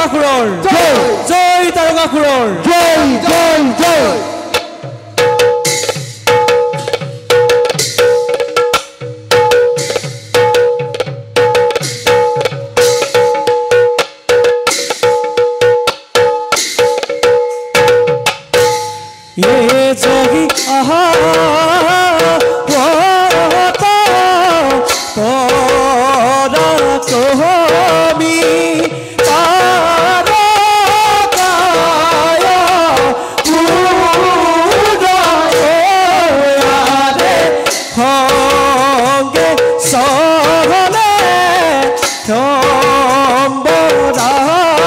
তাৰকাসুৰৰ জয় তাৰকাসুৰৰ জয় জয় জয় জগি আহা কবি সঙ্গে সহলে সম্বৰাখুৰ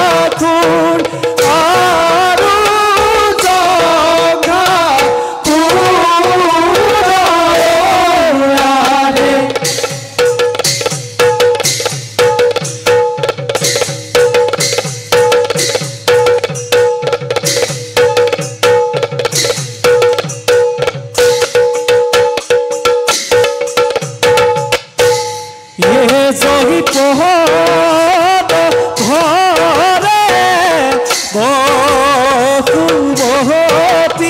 জহি পহদ ঘৰে বসুমতী হৰি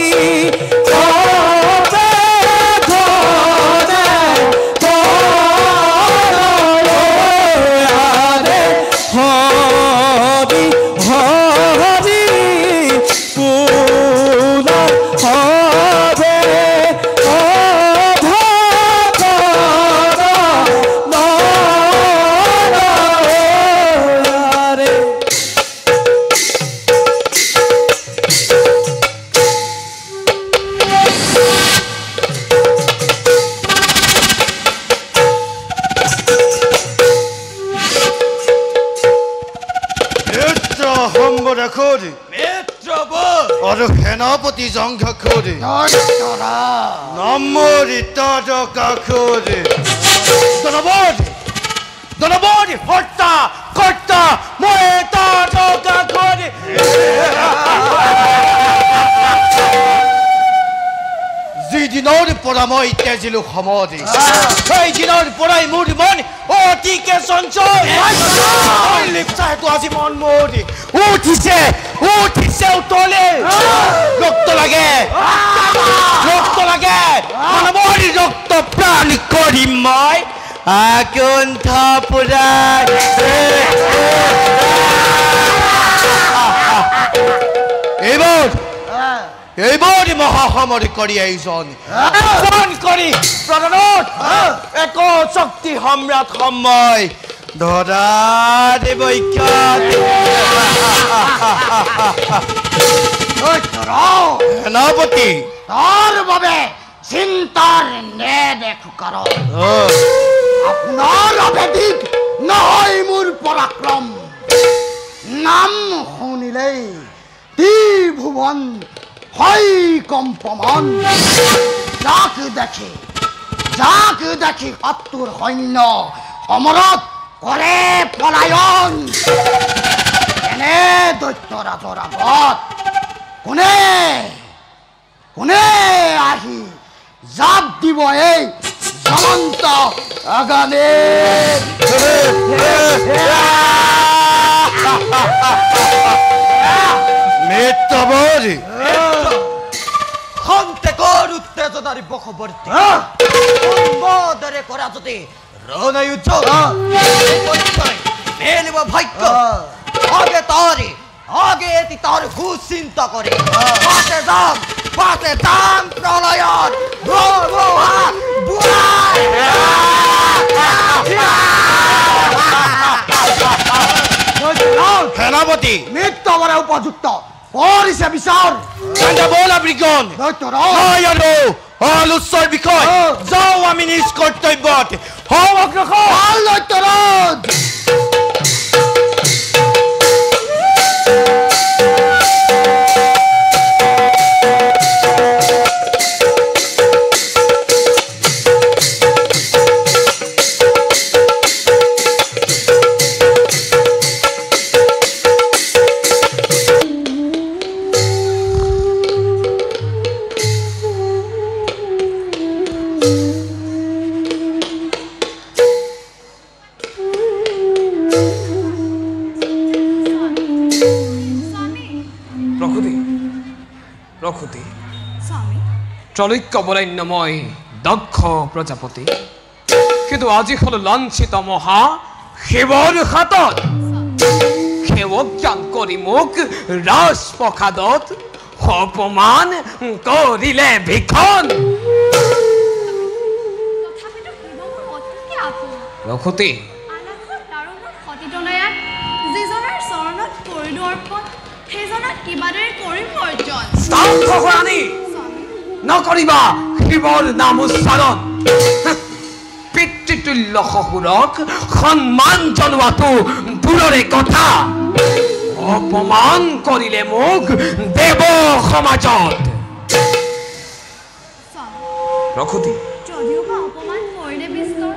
হৰি পুৰা হবে সেনাপতি জংঘাখৰি নমৰি তাৰকাখৰি দনবৰি হৰ্তা কৰ্তা মই তাৰকাখৰি যিদিনৰ পৰা মই তেজিলো সমাধি সেই দিনৰ পৰাই মোৰ মন অতিকে চঞ্চল লিপচাহেতু আজি মন মৰি উঠিছে উতলে ৰক্ত লাগে মানৱৰী ৰক্ত প্ৰাণ কৰিম মই আকুণ্ঠ পুৰাই এইবাৰ মহাসমৰী কৰি আয়োজন কৰি প্ৰাণত এক শক্তি সম্ৰাট সময় ধৰা সেনাপতি তোৰ বাবে চিন্তাৰ নেদেখো কাৰণ আপনাৰ অভেদিক নহয় মোৰ পৰাক্ৰম নাম শুনিলেই ত্ৰিভুৱন হয় কম্পমান যাক দেখি শত্ৰুৰ সৈন্য সমৰত কৰে পলায়ন এনে দৈত্যৰাজৰ আগত কোনে আহি জাপ দিব এই জ্বলন্ত আগানে মিত্ৰবৰী খন্তেকৰ উত্তেজনাৰ বশৱৰ্তী সম্বোধৰে কৰা যদি ৰণযুদ্ধ মেলিব ভাগ্য আগে এটি তাৰ খুব চিন্তা কৰে পাশে যাম প্ৰলয়ন সেনাপতি মৃত্যু বলে উপযুক্ত কৰিছে বিচাৰ আলোচনাৰ বিষয় যাওঁ আমি নিজ কৰ্তব্যত প্ৰকৃতি প্ৰকৃতি স্বামী ত্ৰৈলোক্য বৰেণ্যময় দক্ষ প্ৰজাপতি কিন্তু আজি হল লাঞ্ছিত মহা শিৱৰ হাতত সেৱজ্ঞান কৰি মোক ৰাজপ্ৰসাদত অপমান কৰিলে ভিখন তথাপিতো শিৱ মোৰ অতিকে আপোন প্ৰকৃতি আলাসৰ তাৰুণৰ সতীতনয়াত যিজনাৰ চৰণত কৰিলো অৰ্পণ সেইজনক কিবাদৰে কৰিম বৰ্জন স্তব্ধ হোৱানি স্বামী নকৰিবা শিৱৰ নাম উচ্চাৰণ পিতৃতুল্য শহুৰক সন্মান জনোৱাটো দূৰৰে কথা অপমান কৰিলে মোক দেৱ সমাজত স্বামী প্ৰকৃতি যদিও বা অপমান কৰিলে বিস্তৰ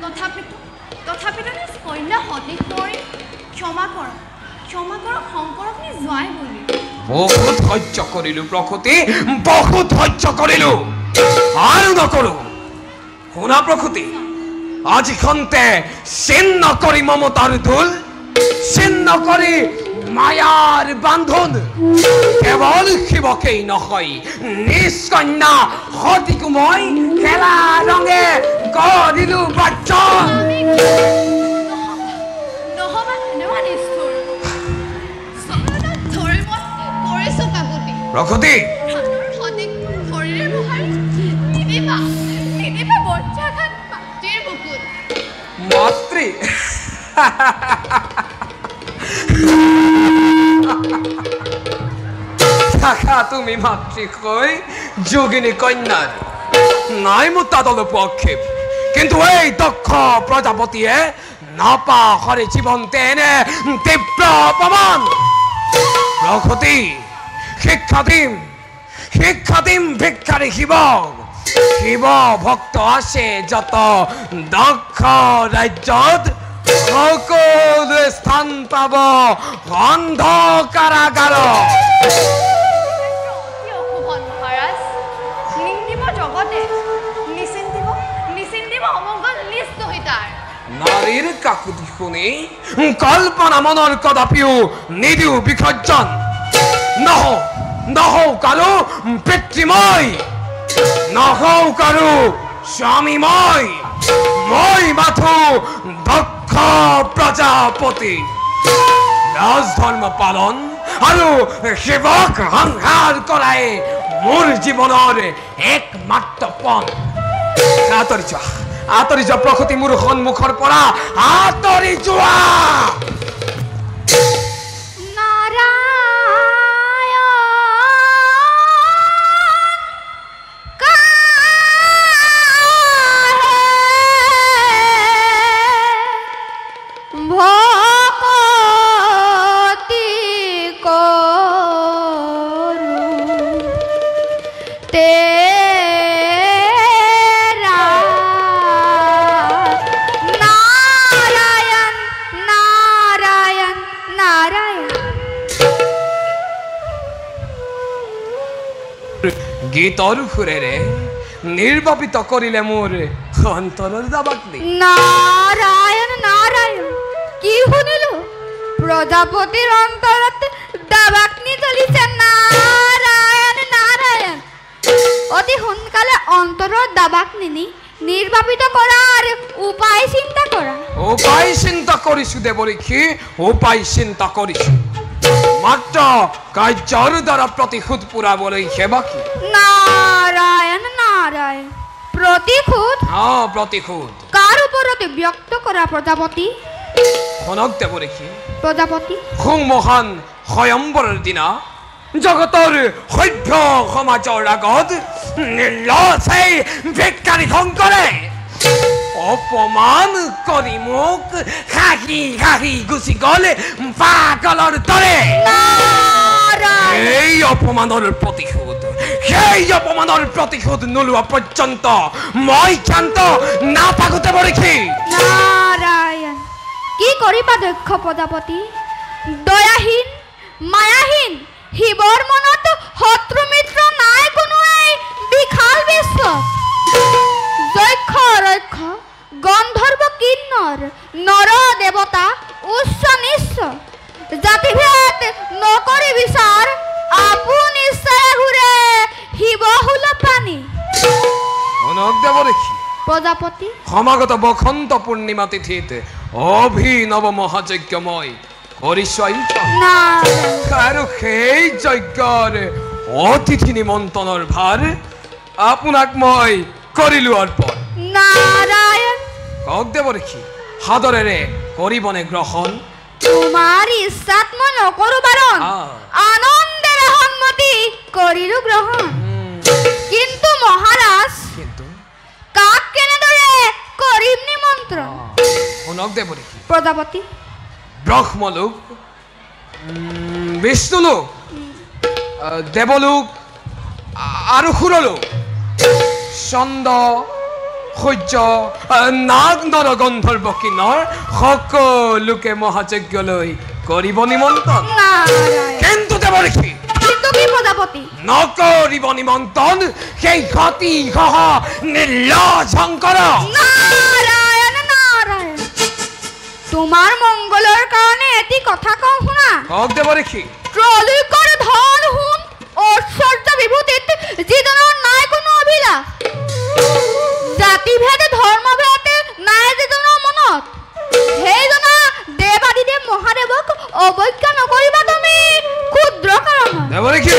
তথাপিতো নিজ কন্যা সতীক কৰি ক্ষমা কৰক শংকৰক নিজ জোৱাই বুলি বহুত সহ্য কৰিলো প্ৰকৃতি বহুত সহ্য কৰিলো আৰু নকৰো শুনা প্ৰকৃতি আজি খন্তে ছিন্ন কৰি মমতাৰ ধূল ছিন্ন কৰি মায়াৰ বান্ধোন কেৱল শিৱকেই নহয় নিজ কন্যা সতীকো মই খেলা ৰঙে কৰিলো বাৰ্জন নহবা ধন্যবাদ নিষ্ঠুৰ চৰণত ধৰি মই কৰিছো কাকুতি প্ৰকৃতি হাতৰ সতীক ভৰিৰে মোহাৰি নিদিবা বৰ্ষাঘাত মাতৃৰ বুকুত মাতৃ থাকা তুমি মাতৃকৈ যোগিনী কন্যাৰ নাই মোৰ তাত অলপ আক্ষেপ কিন্তু এই দক্ষ প্ৰজাপতিয়ে নাপাহৰে জীৱনতে এনে তীব্ৰ অপমান প্ৰকৃতি শিক্ষা দিম ভিক্ষাৰী শিৱক শিৱ ভক্ত আছে যত দক্ষ ৰাজ্যত সকলোৱে স্থান পাব অন্ধকাৰাগাৰ অতি অশুভন মহাৰাজ নিন্দিব জগতে নিচিন্তিব অমংগল লিষ্ট হৈ তাৰ নাৰীৰ কাকুতি শুনি কল্পনা মনৰ কদাপিও নিদিও বিসৰ্জন নহও কাৰো পিতৃময় নহও কাৰো স্বামীময় মই মাথো দক্ষ প্ৰজাপতি ৰাজধৰ্ম পালন আৰু শিৱক সংহাৰ কৰাই মোৰ জীৱনৰ একমাত্ৰ পণ আঁতৰি যোৱা প্ৰকৃতি মোৰ সন্মুখৰ পৰা আঁতৰি যোৱা গীতৰ সুৰেৰে নিৰ্বাপিত কৰিলে মোৰ অন্তৰৰ দাবাগ্নি নাৰায়ণ নাৰায়ণ কি শুনিলো প্ৰজাপতিৰ অন্তৰত দাবাগ্নি জ্বলিছে নাৰায়ণ নাৰায়ণ অতি সোনকালে অন্তৰৰ দাবাগ্নি নিৰ্বাপিত কৰাৰ উপায় চিন্তা কৰিছো দেৱৰীক্ষী উপায় চিন্তা কৰিছো মাত্ৰ কাৰ্যৰ দ্বাৰা প্ৰতিশোধ পুৰাবলৈ সেৱাকি নাৰায়ণ নাৰায়ণ প্ৰতিশোধ কাৰ ওপৰত ব্যক্ত কৰা প্ৰজাপতি শুনক দেৱৰীক্ষী প্ৰজাপতি মহান স্বয়ম্বৰৰ দিনা জগতৰ সভ্য সমাজৰ আগত নিৰ্লজ্জ ভিক্ষাৰী শংকৰে অপমান কৰি মোক হাঁহি গুচি গ'ল পাগলৰ দৰে সেই অপমানৰ প্ৰতিশোধ নোলোৱা পৰ্যন্ত মই ক্ষান্ত নাথাকোতে বৰখি নাৰায়ণ কি কৰিবা দক্ষ প্ৰজাপতি দয়াহীন মায়াহীন শিৱৰ মনত শত্ৰু মিত্ৰ নাই কোনো এই বিশাল বিশ্ব যক্ষ ৰক্ষ গন্ধৰ্ব কিন্নৰ নৰ দেৱতা উচ্চ নিচ্চ জাতিভেদ ইয়াত নকৰি বিচাৰ আপুনি ইচ্ছাৰে ঘূৰে শিৱহুল পানী মনক দেৱ দেখি প্ৰজাপতি সমাগত বসন্ত পূৰ্ণিমা তিথিত অভিনৱ মহাযজ্ঞময় কৰিছো আয়োজন নাৰায়ণ আৰু সেই যজ্ঞৰ অতিথি নিমন্ত্ৰণৰ ভাৰ আপোনাক মই কৰিলো অৰ্পণ নাৰায়ণ কওক দেৱ দেখি সাদৰেৰে কৰিবনে গ্ৰহণ তোমাৰ ইচ্ছাত মই নকৰো বাৰণ আনন্দেৰে সন্মতি কৰিলো গ্ৰহণ কিন্তু মহাৰাজ কিন্তু কাক কেনেদৰে কৰিম নিমন্ত্ৰণ শুনক দেৱ দেখি প্ৰজাপতি ব্ৰহ্মলোক বিষ্ণুলোক দেৱলোক আৰু সুৰলোক চন্দ সূৰ্য নাগ নৰ গন্ধৰ্ব কিন্নৰ সকলোকে মহাযজ্ঞলৈ কৰিব নিমন্ত্ৰণ নাৰায়ণ কিন্তু দেৱ দেখি কিন্তু কি প্ৰজাপতি নকৰিব নিমন্ত্ৰণ সেই সতী সহ নীলশংকৰ নাৰায়ণ নাৰায়ণ তোমাৰ মংগলৰ কাৰণে এটি কথা কওঁ শুনা কওক দেৱ দেখি ত্ৰৈলোক্যৰ ধন সোণ ঐশ্বৰ্য বিভূতিত যিজনৰ নাই কোনো অভিলাষ জাতিভেদ ধৰ্মভেদ নাই যিজনৰ মনত সেইজনা দেৱ আদিদেৱ মহাদেৱক অৱজ্ঞা নকৰিবা তুমি ক্ষুদ্ৰ কাৰণ দেৱ দেখি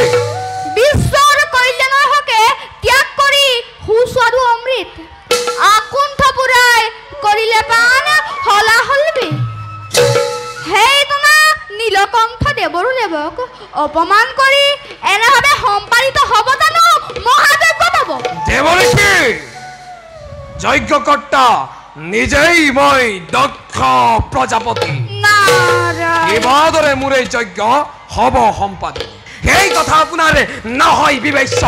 বিশ্বৰ কল্যাণৰ হকে ত্যাগ কৰি সুস্বাদু অমৃত আকুণ্ঠ পুৰাই কৰিলে পান হলাহলবি সেইজনা নীলকণ্ঠ দেৱৰো দেৱক অপমান কৰি এনেভাৱে সম্পাদিত হ'ব জানো মহাযজ্ঞ পাব দেৱ দেখি যজ্ঞকৰ্তা নিজেই মই দক্ষ প্ৰজাপতি নাৰায়ণ এইবাদৰে মোৰ এই যজ্ঞ হ'ব সম্পাদন সেই কথা আপোনাৰ নহয় বিবেচ্য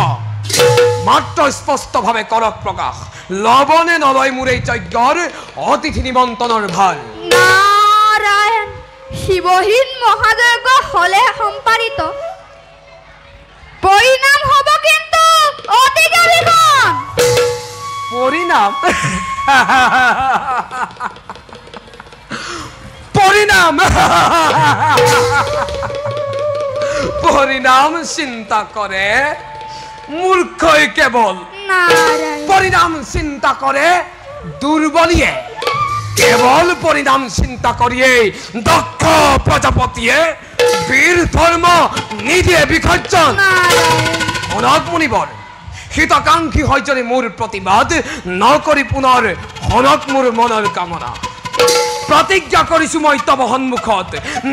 মাত্ৰ স্পষ্টভাৱে কৰক প্ৰকাশ লবনে নলয় মোৰ এই যজ্ঞৰ অতিথি নিমন্ত্ৰণৰ ভাৰ নাৰায়ণ শিৱহীন মহাযজ্ঞ হলে সম্পাদিত পৰিণাম হ'ব কিন্তু অতিকে ভীষণ পৰিণাম পৰিণাম পৰিণাম চিন্তা কৰে মূৰ্খই কেৱল নাৰায়ণ পৰিণাম চিন্তা কৰে দুৰ্বলীয়ে কেৱল পৰিণাম চিন্তা কৰিয়েই দক্ষ প্ৰজাপতিয়ে বীৰ ধৰ্ম নিদিয়ে বিসৰ্জন অনাথ মুনিবৰ হিতাকাংক্ষী হয় যদি মোৰ প্ৰতিবাদ নকৰি পুনৰ হনক মোৰ মনৰ কামনা প্ৰতিজ্ঞা কৰিছো মই তব সন্মুখত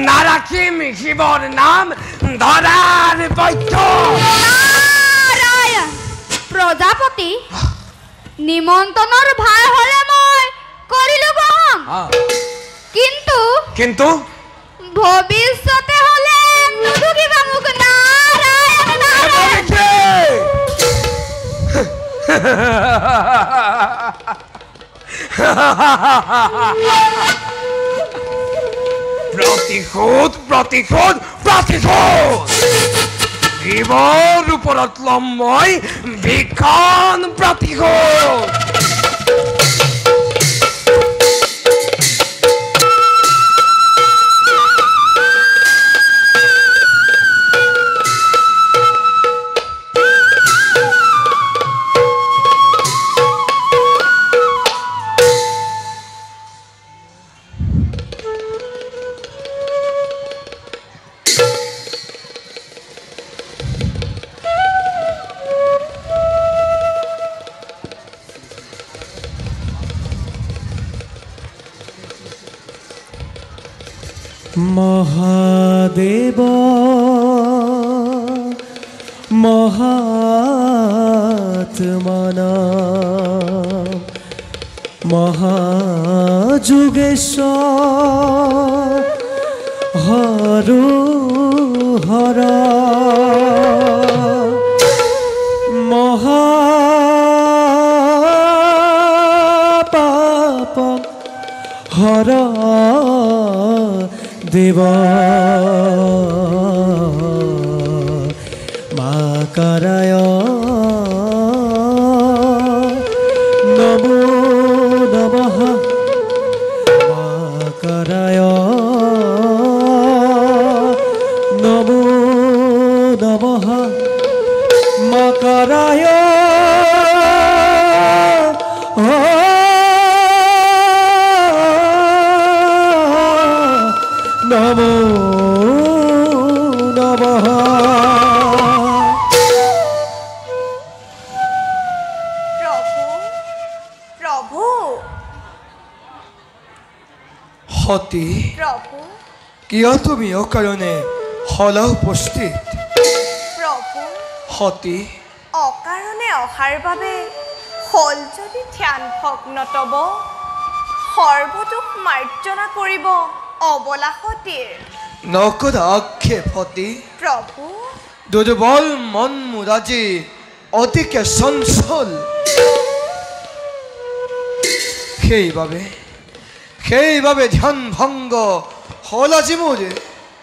নাৰাখিম শিৱৰ নাম ধৰাৰ বৈধ্য নাৰায়ণ প্ৰজাপতি নিমন্ত্ৰণৰ ভাৰ হলে মই কৰিলো গ্ৰহণ কিন্তু কিন্তু ভৱিষ্যতে হলে নুদুকিবা মোক নাৰায়ণ নাৰায়ণ প্ৰতিশোধ প্ৰতিশোধ প্ৰতিশোধ শিৱৰ ওপৰত ল'ম মই ভীষণ প্ৰতিশোধ মহাদেৱ মহাত্মন মহাযোগেশ্বৰ হৰো হৰ মহাপাপ হৰ দেৱ মাকাৰায় নমো নমঃ মাকাৰায় নমঃ মকৰায় নমো নমঃ প্ৰভু প্ৰভু সতী প্ৰভু কিয় তুমি অকাৰণে হলা উপস্থিত প্ৰভু সতী অকাৰণে অহাৰ বাবে হল যদি ধ্যান ভগ্নতব সৰ্বদুখ মাৰ্জনা কৰিব অবলা সতীৰ নকৰা আক্ষেপ সতী প্ৰভু দুৰ্বল মন মোৰ আজি অতিকে চঞ্চল সেইবাবে ধ্যান ভংগ হল আজি মোৰ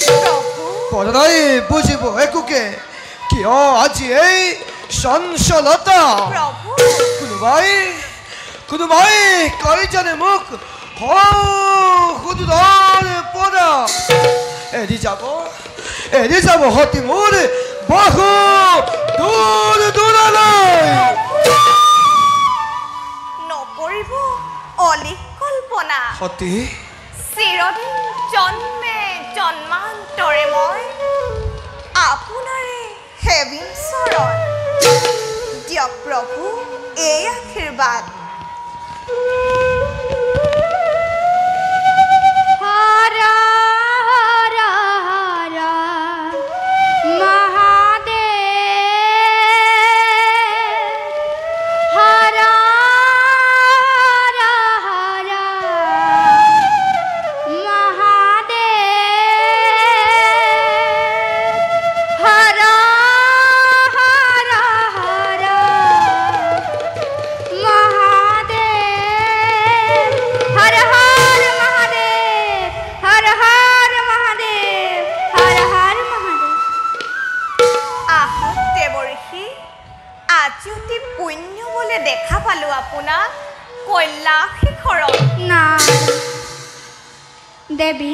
প্ৰভু পৰাই বুজিব একোকে কিয় আজি এই চঞ্চলতা প্ৰভু কোনোবাই কৈ জানে মোক সুদূৰৰ পৰা এৰি যাব সতী মোৰ বহু দূৰলৈ নকৰিব অলিক কল্পনা সতী চিৰদিন জন্মে জন্মান্তৰে মই আপোনাৰে সেবিম চৰণ দিয়ক প্ৰভু এই আশীৰ্বাদ হৰা হৰা হৰা মহাদেৱ হৰা হৰা হৰা মহাদেৱ হৰা হৰা হৰা মহাদেৱ হৰ হৰ মহাদেৱ হৰ হৰ মহাদেৱ হৰ হৰ মহাদেৱ আহক দেৱঋষি আজি অতি পুণ্য বোলে দেখা পালো আপোনাক কৈলাশ শিখৰত নাৰায়ণ দেৱী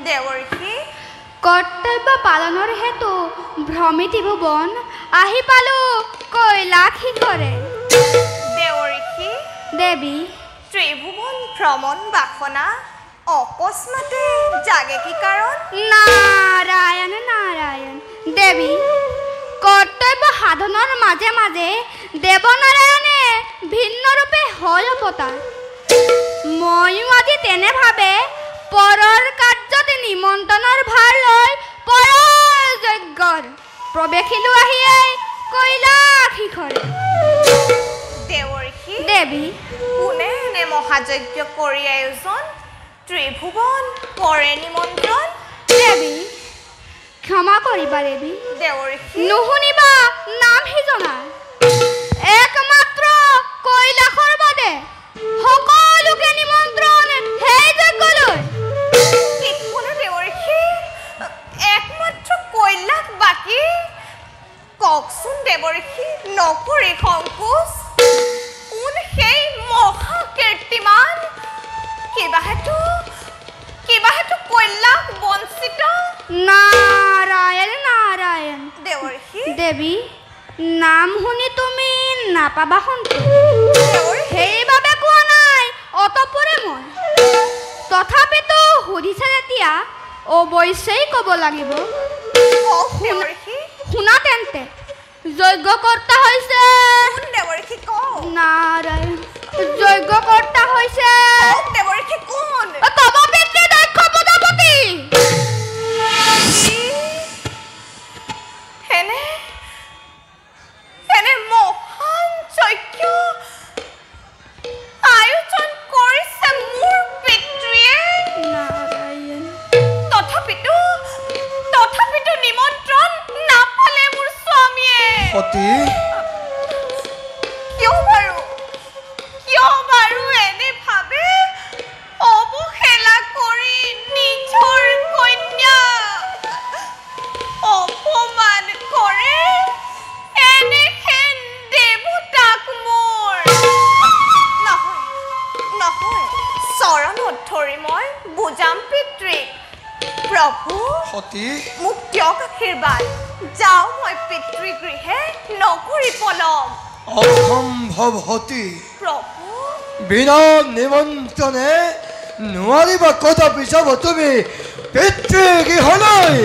দেৱঋষি কৰ্তব্য পালনৰ হেতু ভ্ৰমিতি ভুৱন আহি পালো কৈলাশ শিখৰে দেৱঋষি দেৱী ত্ৰিভুৱন ভ্ৰমণ বাসনা অকস্মাতে জাগে কি কাৰণ নাৰায়ণ নাৰায়ণ দেৱী কৰ্তব্য সাধনৰ মাজে মাজে দেৱনাৰায়ণে ভিন্ন ৰূপে হল অৱতাৰ ময়ো আজি তেনেভাৱে পৰৰ কাৰ্যত নিমন্ত্ৰণৰ ভাৰ লৈ পৰৰ যজ্ঞৰ প্ৰৱেশিলো আহিয়েই কৈলাশ শিখৰে দেৱঋষি দেৱী কোনে এনে মহাযজ্ঞ কৰি আয়োজন ত্ৰিভুৱন পৰে নিমন্ত্ৰণ দেৱী ক্ষমা কৰিবা দেৱী দেৱঋষি নুশুনিবা নাম সিজনাৰ একমাত্ৰ কৈলাশৰ বাদে সকলোকে নিমন্ত্ৰণ সেই যজ্ঞলৈ কি ক'লে দেৱঋষি একমাত্ৰ কৈলাশ বাকী কওকচোন দেৱঋষি নকৰি সংকোচ কোন সেই মহাকীৰ্তিমান কিবা হেতু কৈলাশ বঞ্চিত নাৰায়ণ নাৰায়ণ দেৱঋষি দেৱী নাম শুনি তুমি নাপাবা সন্তোষ দেৱঋষি সেইবাবে কোৱা নাই অতপৰে মই তথাপিতো সুধিছে যেতিয়া অৱশ্যেই ক'ব লাগিব কওক দেৱঋষি শুনা তেন্তে যজ্ঞকৰ্তা হৈছে কোন দেৱঋষি কওক নাৰায়ণ যজ্ঞকৰ্তা হৈছে কওক দেৱঋষি কোন তব পিতৃ দক্ষ প্ৰজাপতি এনে মহান যজ্ঞ আয়োজন কৰিছে মোৰ পিতৃয়ে নাৰায়ণ তথাপিতো নিমন্ত্ৰণ নাপালে মোৰ স্বামীয়ে সতী কিয় বাৰু এনে ভাবে অৱহেলা সতী মোক দিয়ক আশীৰ্বাদ যাওঁ মই পিতৃগৃহে নকৰি পলম অসম্ভৱ সতী প্ৰভু বিনা নিমন্ত্ৰণে নোৱাৰিবা কদাপি যাব তুমি পিতৃগৃহলৈ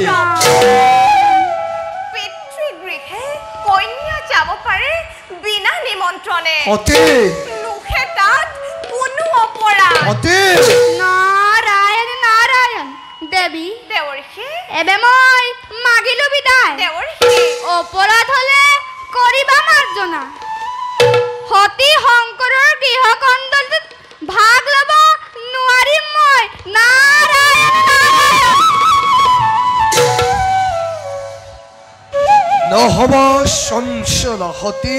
পিতৃগৃহে কন্যা যাব পাৰে বিনা নিমন্ত্ৰণে সতী নুখে তাত কোনো অপৰাধ সতী নাৰায়ণ নাৰায়ণ দেবী দেৱৰ্ষি এবে মই মাগিলো বিদায় দেৱৰ্ষি অপৰাধ হলে কৰিবা মাৰ্জনা সতী শংকৰৰ গৃহকন্দলত ভাগ লব নোৱাৰিম মই নাৰায়ণ নাৰায়ণ নহব চঞ্চল সতী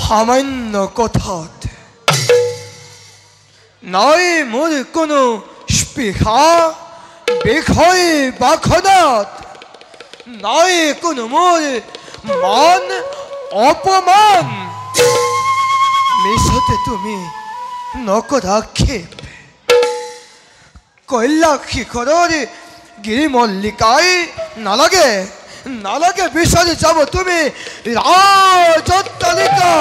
সামান্য কথাত নাই মোৰ কোনো স্পৃহা বিষয় বাখনাত নাই কোনো মোৰ মান অপমান মিছতে তুমি নকৰা ক্ষেপ কৈলাশ শিখৰৰ গিৰিমল্লিকাই নালাগে নালাগে বিচাৰি যাব তুমি ৰাজঅট্টালিকা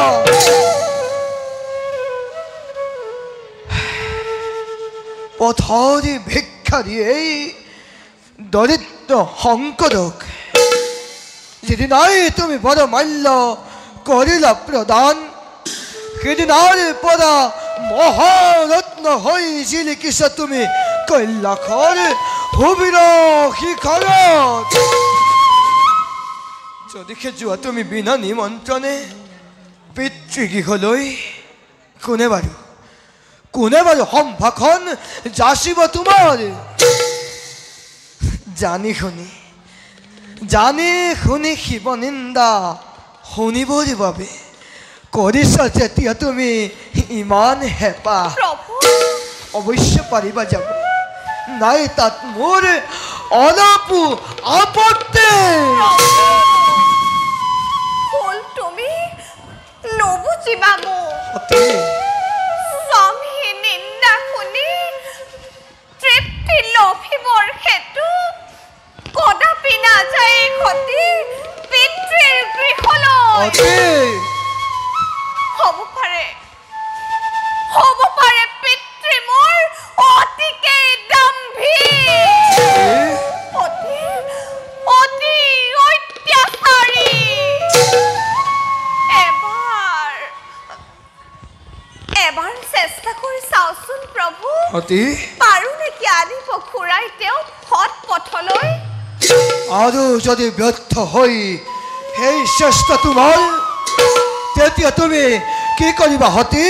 পথৰি ভিক্ষাৰী এই দৰিদ্ৰ শংকৰক যিদিনাই তুমি বড় মাল্য কৰিলা প্ৰদান সেইদিনাৰ পৰা মহাৰত্ন হৈ জিলিকিছা তুমি কৈলাশৰ সুবীৰ শিখৰত যদিহে যোৱা তুমি বিনা নিমন্ত্ৰণে পিতৃগৃহলৈ কোনে বাৰু সম্ভাষণ যাচিব তোমাৰ জানি শুনি শিৱ নিন্দা শুনিবৰ বাবে কৰিছা যেতিয়া তুমি ইমান হেঁপাহ অৱশ্যে পাৰিবা যাব নাই তাত মোৰ অলপো আপত্তি হ'ল তুমি নুবুজিবা মোক সতী স্বামী নিন্দা শুনি তৃপ্তি লভিবৰ হেতু কদাপি নাযায় সতী পিতৃৰ গৃহলৈ সতী হ'ব পাৰে পিতৃ মোৰ অতিকে দাম্ভিক অতি অত্যাচাৰী এবাৰ চেষ্টা কৰি চাওচোন প্ৰভু সতী পাৰো নেকি আনিব ঘূৰাই তেওঁ সৎ পথলৈ আৰু যদি ব্যৰ্থ হৈ সেই চেষ্টা তোমাৰ তেতিয়া তুমি কি কৰিবা সতী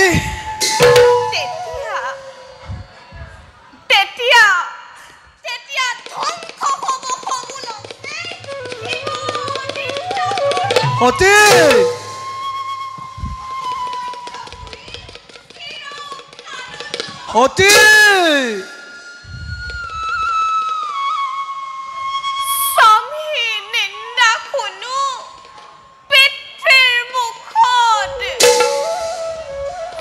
তেতিয়া ধ্বংস হ'ব সমূলতে সতী সতী স্বামী নিন্দা শুনো পিতৃৰ মুখত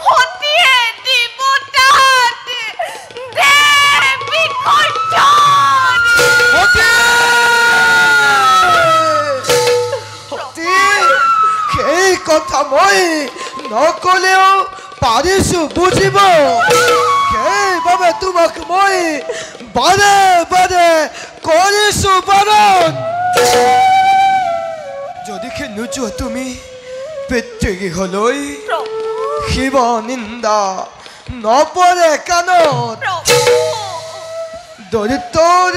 সতীয়ে দিব তাত দেহ বিসৰ্জন সতী সেই কথা মই নকলেও পাৰিছো বুজিব সেইবাবে তোমাক মই বাৰে বাৰে কৰিছো বাৰণ যদিহে নোযোৱা তুমি পিতৃগৃহলৈ শিৱ নিন্দা নপৰে কাণত দৰিদ্ৰৰ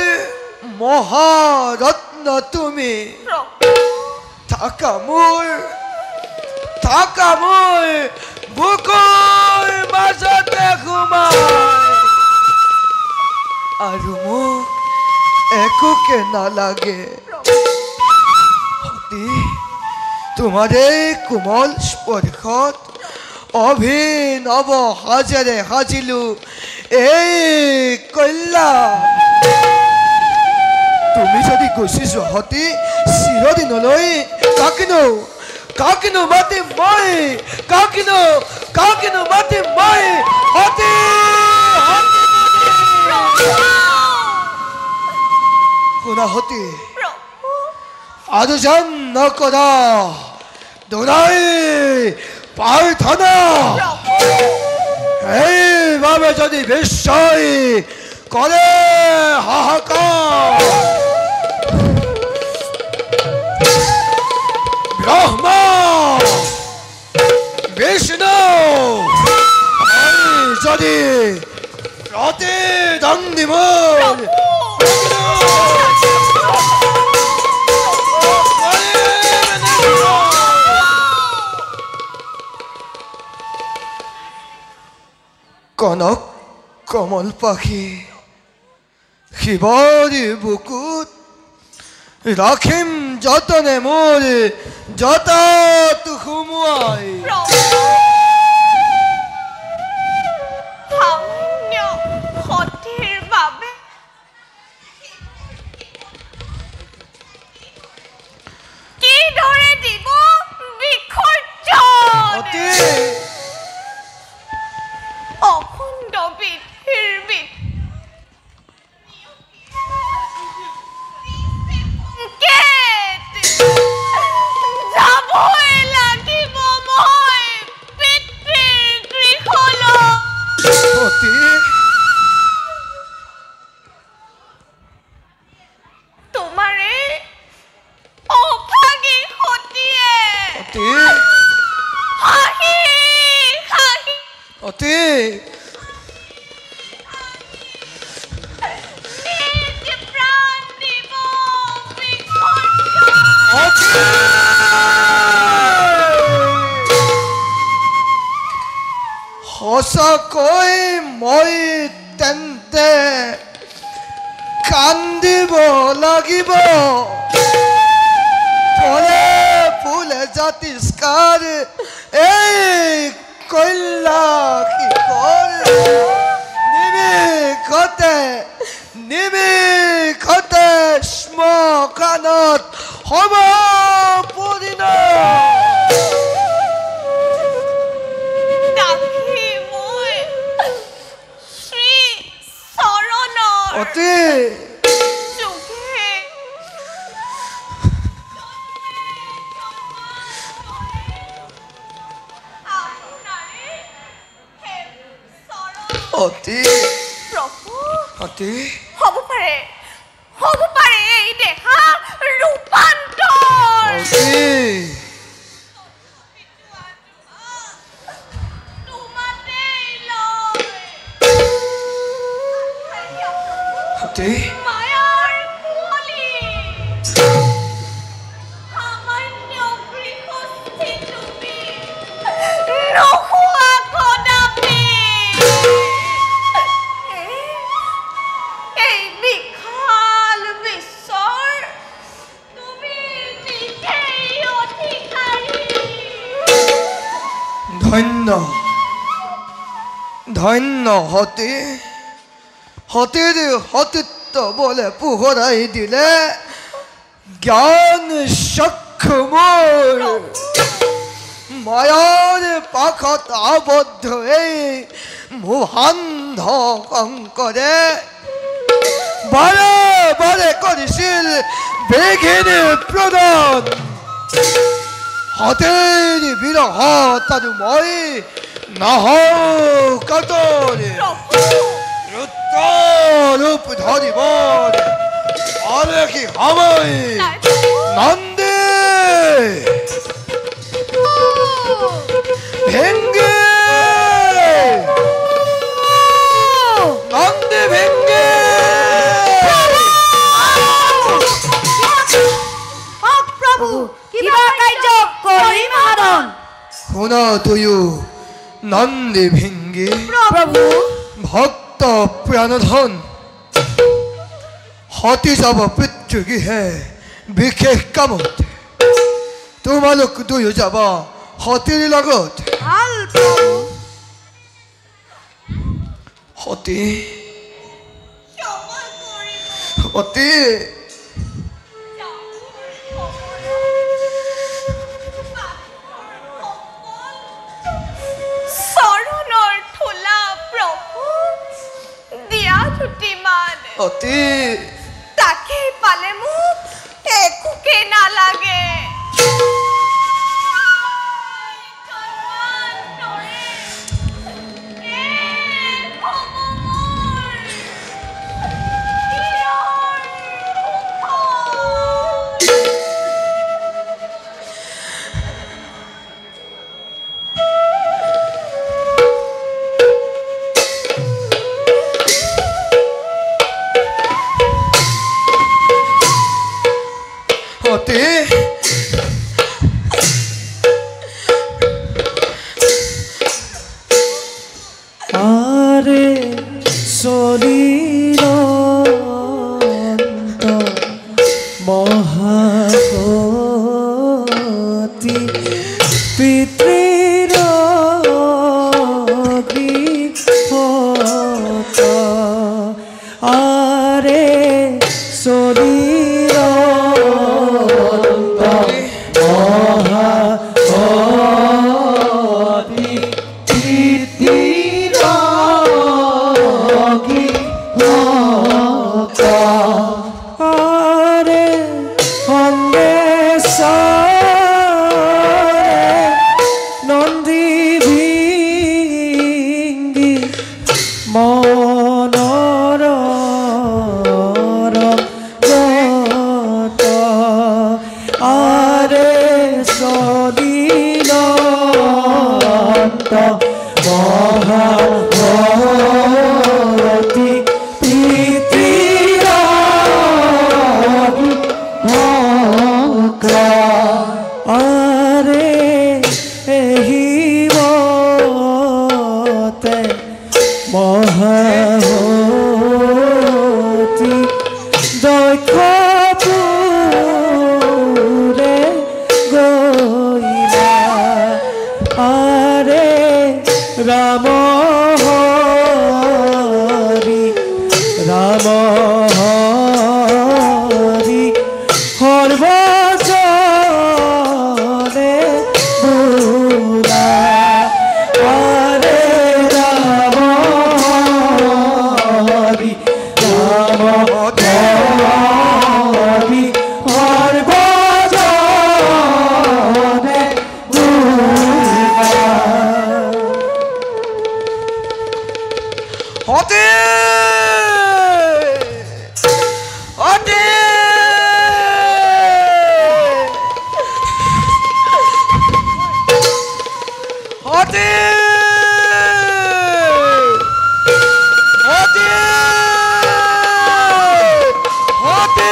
মহাৰত্ন তুমি থাকা মোৰ বুকুৰ মাজতে সোমাই আৰু মোক একোকে নালাগে সতী তোমাৰ এই কোমল স্পৰ্শত অভিনৱ সাজেৰে সাজিলো এই কল্যাণ তুমি যদি গুচি যোৱা সতী চিৰদিনলৈ কাকিনো মাতিম মই কাকিনো মাতিম মই সতী শুনাহতি প্ৰভু আজ যেন নকৰা দুনাই প্ৰাৰ্থনা সেইবাবে যদি বিশ্বই কৰে হাহাকাৰ ব্ৰহ্মা বিষ্ণু যদি প্ৰতিদ্বন্দ্বী মোৰ কনক কমল পাখি শিৱৰী বুকুত ৰাখিম যতনে মোৰ জতাত সুমুৱাই সামান্য সতীৰ বাবে কিদৰে দিব বিসৰ্জন অখণ্ড বিধিৰ বিধ যাবই লাগিব মই পিতৃৰ গৃহলৈ তোমাৰে অভাগী সতীয়ে হাঁহি হাঁহি অতি প্ৰাণ দিব বিসৰ্জন সঁচাকৈ মই তেন্তে কান্দিব লাগিব ফলে ফুলে জাতিষ্কাৰ এই কৈলাসিকৰ নিমিষতে শ্মশানত সমাপৰিণ ডাকি মই শ্ৰী চৰণৰ অতি যোগে আপোনাৰে অতি প্ৰভু অতি হ'ব পাৰে এই দেহা ৰূপান্তৰ অতি তোমাতেই লয় অতি মায়াৰ কুঁৱলী সামান্য গৃহস্থী তুমি নোহোৱা কদাপি এই বিশাল বিশ্বৰ তুমি নিজেই অধিকাৰী ধন্য সতীৰ সতীত্ব বলে পোহৰাই দিলে জ্ঞান চক্ষু মোৰ মায়াৰ পাখত আবদ্ধ এই মোহান্ধ কংকৰে বাৰে বাৰে কৰিছিল বিঘিনি প্ৰদান সতীৰ বিৰহত আৰু মই নহওঁ কাতৰি ৰূপ ধৰিব অলেখি সময় নন্দী ভেংগে নন্দী ভেংগে প্ৰভু কিবা কাৰ্য কৰিম সাধন শুনা তুয়ো নন্দী ভেংগে প্ৰভু ভক্ত প্ৰাণধন সতী যাব পিতৃগৃহে বিশেষ কামত তোমালোক দুয়ো যাবা সতীৰ লগত ভাল প্ৰভু সতী সতী চৰণৰ থোলা প্ৰভু দিয়া ধুতি মান অতি তাকেই পালে মোক একোকে নালাগে আরে শরীর মহাগতি পিতৃর গৃহত আরে শরীর মহাগতি পিতৃর আরে অঙ্গেশ্বরে নন্দী ভিঙ্গি মনর রত আরে সদিন মহাগতি আরে এহিবতে মহাগতি দক্ষ পুরে গইলা আরে রাম হরি রাম হরি সর্বজনে বুলা আরে রাম হরি রাম হরি সর্বজনে বুলা হতে হতে হতে হতে হতে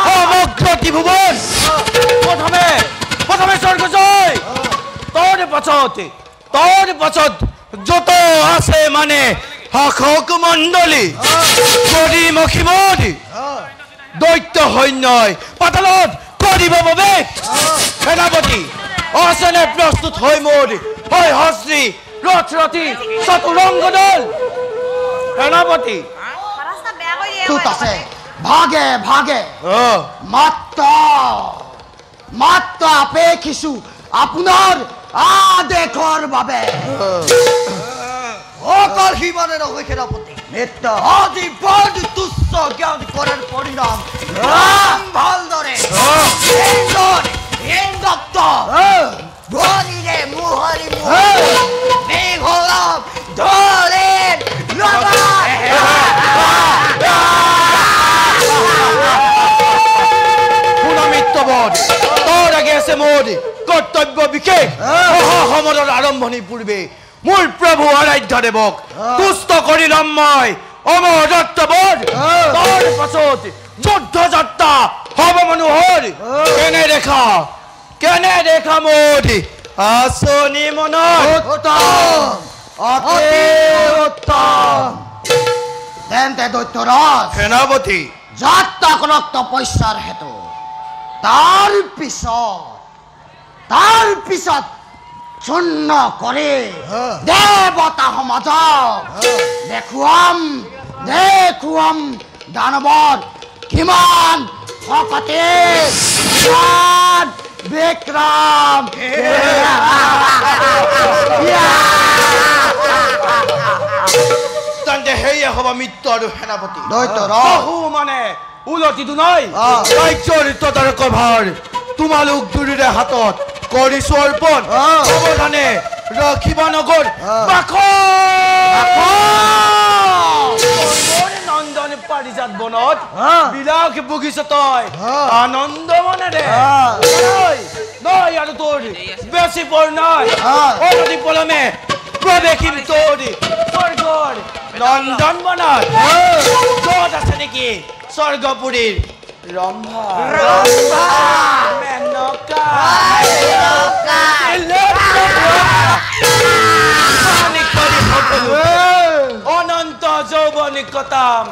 সমগ্র ত্রিভুবন প্রথমে প্রথমে স্বর্গ জয় তোর পছন্দ যত আছে মানে শাসক মণ্ডলী কৰি মখিমতি দৈত্য সৈন্যই পাতালত কৰিব বাবে সেনাপতি অচেনে প্ৰস্তুত হৈ মোৰ হয় হস্ৰী ৰথৰথী চতুৰংগ দল সেনাপতি তুত আছে ভাগে ভাগে মাত্ৰ আপেক্ষিছো আপোনাৰ আদেশৰ বাবে অকল সিমানে নহয় সেনাপতি আজি বড় তুচ্ছ জ্ঞান কৰাৰ পৰিণাম ভালদৰে ভৰিৰে মোহৰি মেঘলাপ ধৰে পুনমিত্ৰবধ তোৰ আগে আছে মোৰ কৰ্তব্য বিশেষ সমাজৰ আৰম্ভণিৰ পূৰ্বে মোৰ প্ৰভু আৰাধ্য দেৱক তুষ্ট কৰি ল'ম মই অমৰ দত্তবধ তোৰ পাছত যুদ্ধ যাত্ৰা হ'ব মনোহৰ কেনে দেখা মোৰ আঁচনি মনত উত্তম তেন্তে দৈত্যৰাজ সেনাপতি যাত্ৰা কৰক তপস্যাৰ হেতু তাৰ পিছত চূৰ্ণ কৰি দেৱতা সমাজক দেখুৱাম দানৱৰ কিমান শক্তি বিক্ৰম তেন্তে সেয়ে হ'ব মিত্ৰ আৰু সেনাপতি দৈত্যৰাজ বহু মানে উলটিটো নাই ৰাজ্যৰ তদাৰকৰ ভাৰ তোমালোক দুয়োৰে হাতত কৰিছো অৰ্পণ সাৱধানে ৰাখিবা নগৰ নন্দন পাৰিজাত বনত বিলাস বগিছ তই আনন্দ মনেৰে নয় আৰু তোৰ বেছি পৰ নাই অনতি পলমে প্ৰৱেশিম তোৰ স্বৰ্গৰ নন্দন বনত য'ত আছে নেকি স্বৰ্গপুৰীৰ ৰম্ভা মেনকা অনন্ত যৌৱনিকতাম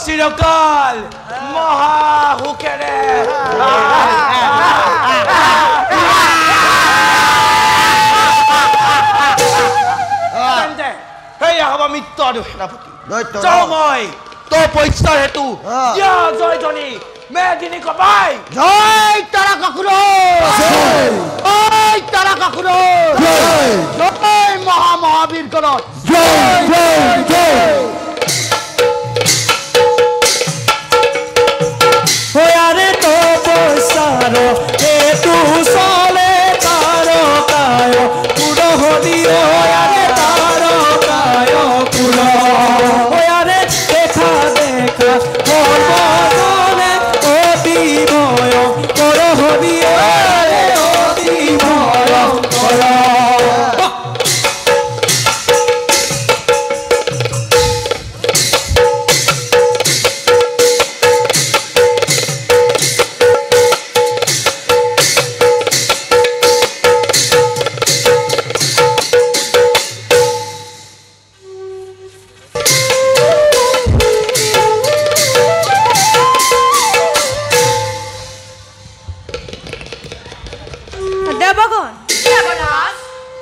চিৰকাল মহাসুখেৰে সেয়া হ'ব মিত্ৰ আৰু সেনাপতি যাওঁ মই তপস্যাৰ হেতু জয়ধ্বনি মেদিনী কবাই জয় তাৰাকাসুৰ জয় মহামহাবীৰ গণত আরে তপস্যার হেতু চলে তারকায় পুরহরিও আরে তারকায় পুর আরে দেখা সর্বজনে অতি ভয় কর হরিও অতি ভয় কর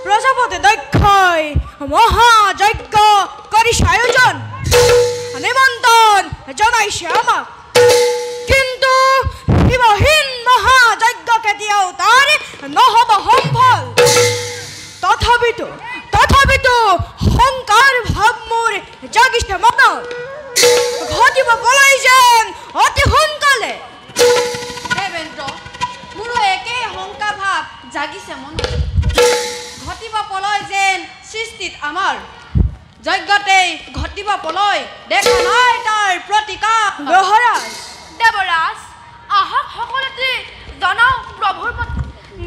প্রজাপতি দক্ষই মহাযজ্ঞ করিস আয়োজন নিমন্ত্রণ জানাইছে আমাক কিন্তু শিৱহীন মহাযজ্ঞ কেতিয়াও তাৰ নহব সফল তথাপিতো শংকাৰ ভাৱ মোৰ জাগিছে মনত ঘটিব পলাই যেন অতি সোনকালে দেবেন্দ্ৰ মোৰো একে শংকা ভাৱ জাগিছে মনত ঘটিব পলয় যেন সৃষ্টিত আমাৰ যজ্ঞতেই ঘটিব পলয় দেখা নাই তাৰ প্ৰতিকাৰ দেৱৰাজ আহক সকলোতে জনাও প্ৰভুৰ প্ৰতি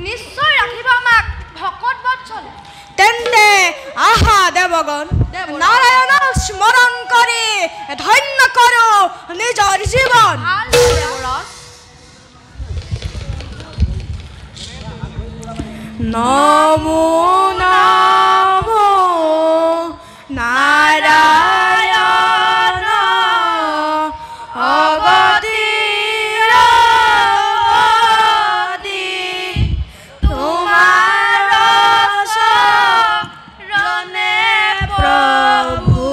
নিশ্চয় ৰাখিব আমাক ভকত বৎসলে তেন্তে আহা দেৱগণ নাৰায়ণক স্মৰণ কৰি ধন্য কৰো নিজৰ জীৱন দেৱৰাজ নমো নমো নাৰায়ণ অগতিৰ অগতি তোমাৰ চৰণে প্ৰভু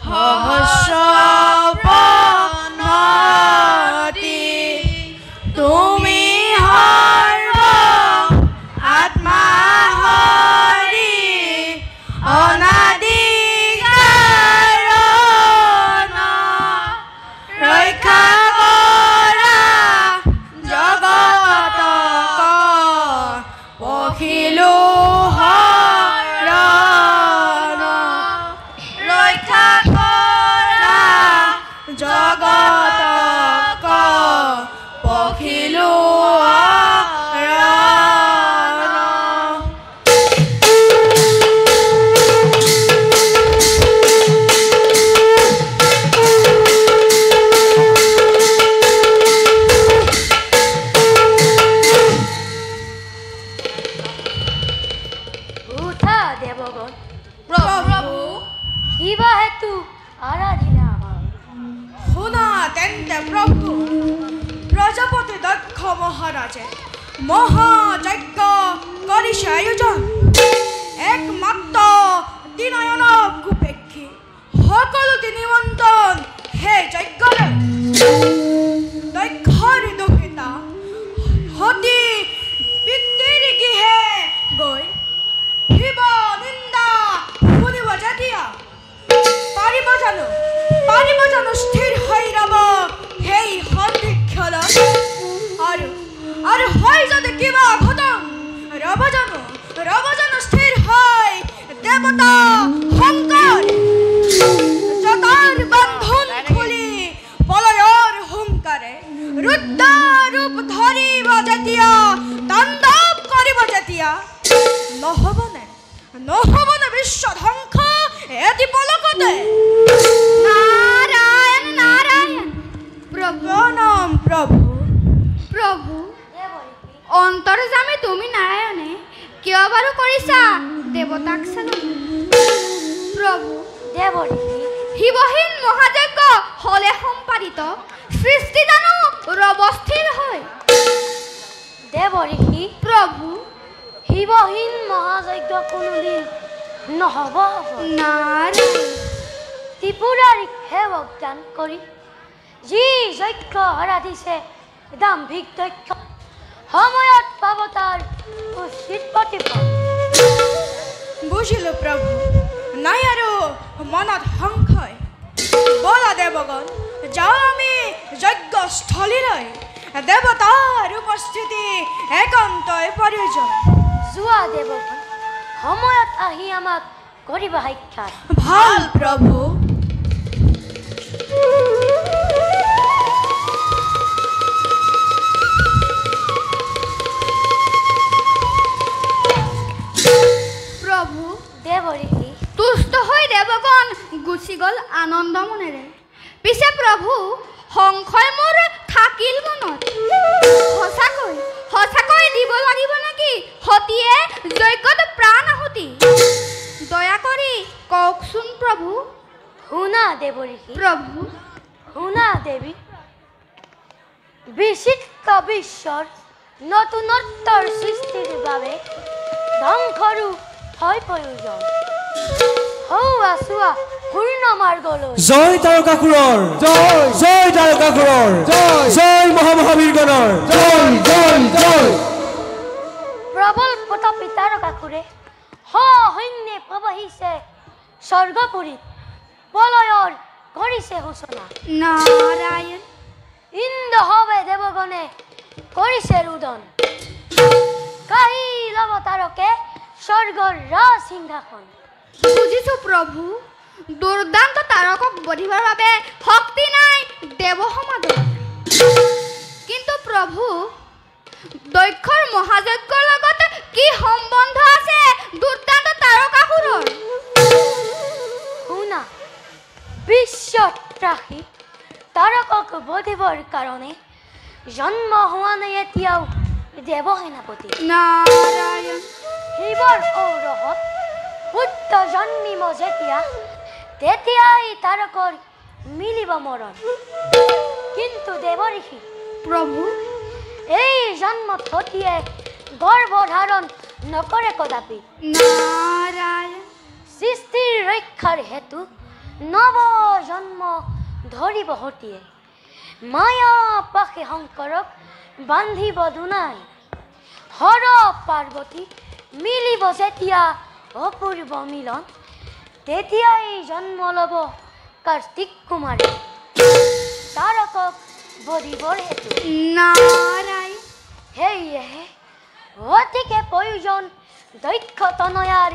সহস্ৰপনতি তুমি আত্মা হৰি তেন্তে প্ৰভু প্ৰজাপতি দক্ষ মহাৰাজে মহাযজ্ঞ কৰিছে আয়োজন একমাত্ৰ দিনয়নক উপেক্ষি সকলোকে নিমন্ত্ৰণ সেই যজ্ঞলৈ দক্ষৰ দুখিতা সতী পিতৃৰ গৃহে গৈ শিৱ নিন্দা শুনিব যেতিয়া পাৰিব জানো স্থিৰ হৈ ৰব সেই সন্ধিক্ষণত আৰু হয় যদি কিবা ঘটন ৰব জানো স্থিৰ হৈ দেৱতা শংকৰ জটাৰ বন্ধন খুলি পলয়ৰ হুংকাৰে ৰুদ্ৰ ৰূপ ধৰিব যেতিয়া তাণ্ডৱ কৰিব যেতিয়া নহবনে বিশ্ব ধ্বংস এটি পলকতে নাৰায়ণ নাৰায়ণ প্ৰণাম প্ৰভু অন্তৰ্যামী তুমি নাৰায়ণে কিয় বাৰু কৰিছা দেৱতাক চালনা প্ৰভু শিৱহীন মহাযজ্ঞ হলে সম্পাদিত সৃষ্টি জানো ৰৱস্থিৰ হয় দেৱঋষি প্ৰভু শিৱহীন মহাযজ্ঞ কোনোদিন নহব নাৰায়ণ ত্ৰিপুৰাৰীক সেৱক দান কৰি যি যজ্ঞ আৰাধিছে দাম্ভিক দক্ষ সময়ত পাব তাৰ উচিত প্ৰতিফল বুজিলো প্ৰভু নাই আৰু মনত সংশয় বলা দেৱগণ যাওঁ আমি যজ্ঞস্থলীলৈ দেৱতাৰ উপস্থিতি একান্তই প্ৰয়োজন যোৱা দেৱগণ সময়ত আহি আমাক কৰিবা সাক্ষাৎ ভাল প্ৰভু দেৱঋষি তুষ্ট হৈ দেৱগণ গুচি গ'ল আনন্দ মনেৰে পিছে প্ৰভু সংশয় মোৰ থাকিল মনত সঁচাকৈ দিব লাগিব নেকি সতীয়ে যজ্ঞত প্ৰাণ আহুতি দয়া কৰি কওকচোন প্ৰভু শুনা দেৱঋষি প্ৰভু শুনা দেৱী বিচিত্ৰ বিশ্বৰ নতুনত্বৰ সৃষ্টিৰ বাবে ধ্বংসৰো হয় প্ৰয়োজন হৌৱা চোৱা পূৰ্ণ মাৰ্গলৈ জয় তাৰকাসুৰৰ জয় তাৰকাসুৰৰ জয় মহামহাবীৰগণৰ জয় প্ৰবল প্ৰতাপী তাৰকাসুৰে সসৈন্যে প্ৰবাহিছে স্বৰ্গপুৰীত পলয়ৰ কৰিছে সূচনা নাৰায়ণ ইন্দ্ৰ হবে দেৱগণে কৰিছে ৰুদন কাহি লব তাৰকে স্বৰ্গৰ ৰাজসিংহাসন বুজিছো প্ৰভু দুৰ্দান্ত তাৰকক বধিবৰ বাবে শক্তি নাই দেৱ সমাজত কিন্তু প্ৰভু দক্ষৰ মহাযজ্ঞৰ লগত কি সম্বন্ধ আছে দুৰ্দান্ত তাৰকাসুৰৰ শুনা বিশ্বত্ৰাসী তাৰকক বধিবৰ কাৰণে জন্ম হোৱা নাই এতিয়াও দেৱসেনাপতি নাৰায়ণ শিৱৰ ঔৰহত পুত্ৰ জন্মিব যেতিয়া তেতিয়াই তাৰকৰ মিলিব মৰণ কিন্তু দেৱঋষি প্ৰভু এই জন্ম সতীয়ে গৰ্ভধাৰণ নকৰে কদাপি নাৰায়ণ সৃষ্টিৰ ৰক্ষাৰ হেতু নৱ জন্ম ধৰিব সতীয়ে মায়া পাশে শংকৰক বান্ধিব দুনাই হৰ পাৰ্বতী মিলিব যেতিয়া অপূৰ্ব মিলন তেতিয়াই জন্ম ল'ব কাৰ্তিক কুমাৰে তাৰকক বধিবৰ হেতু নাৰায়ণ সেয়েহে অতিকে প্ৰয়োজন দক্ষ তনয়াৰ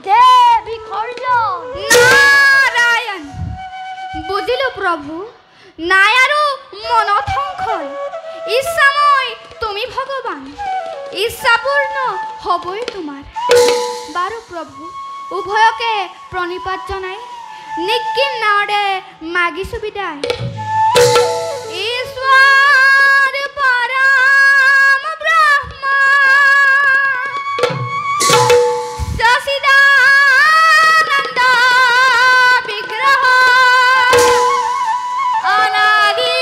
দেৱী খৰ্জন নাৰায়ণ বুজিলো প্ৰভু নাই আৰু মনত সংশয় ইচ্ছাময় তুমি ভগৱান ইচ্ছাপূৰ্ণ হ'বই তোমাৰ বাৰু প্ৰভু উভয়কে প্ৰণিপাত জনাই নিকিন নাৱৰে মাগিছো বিদায় ঈশ্বৰ পৰম ব্ৰহ্ম সচিদানন্দ বিগ্ৰহ অনাদি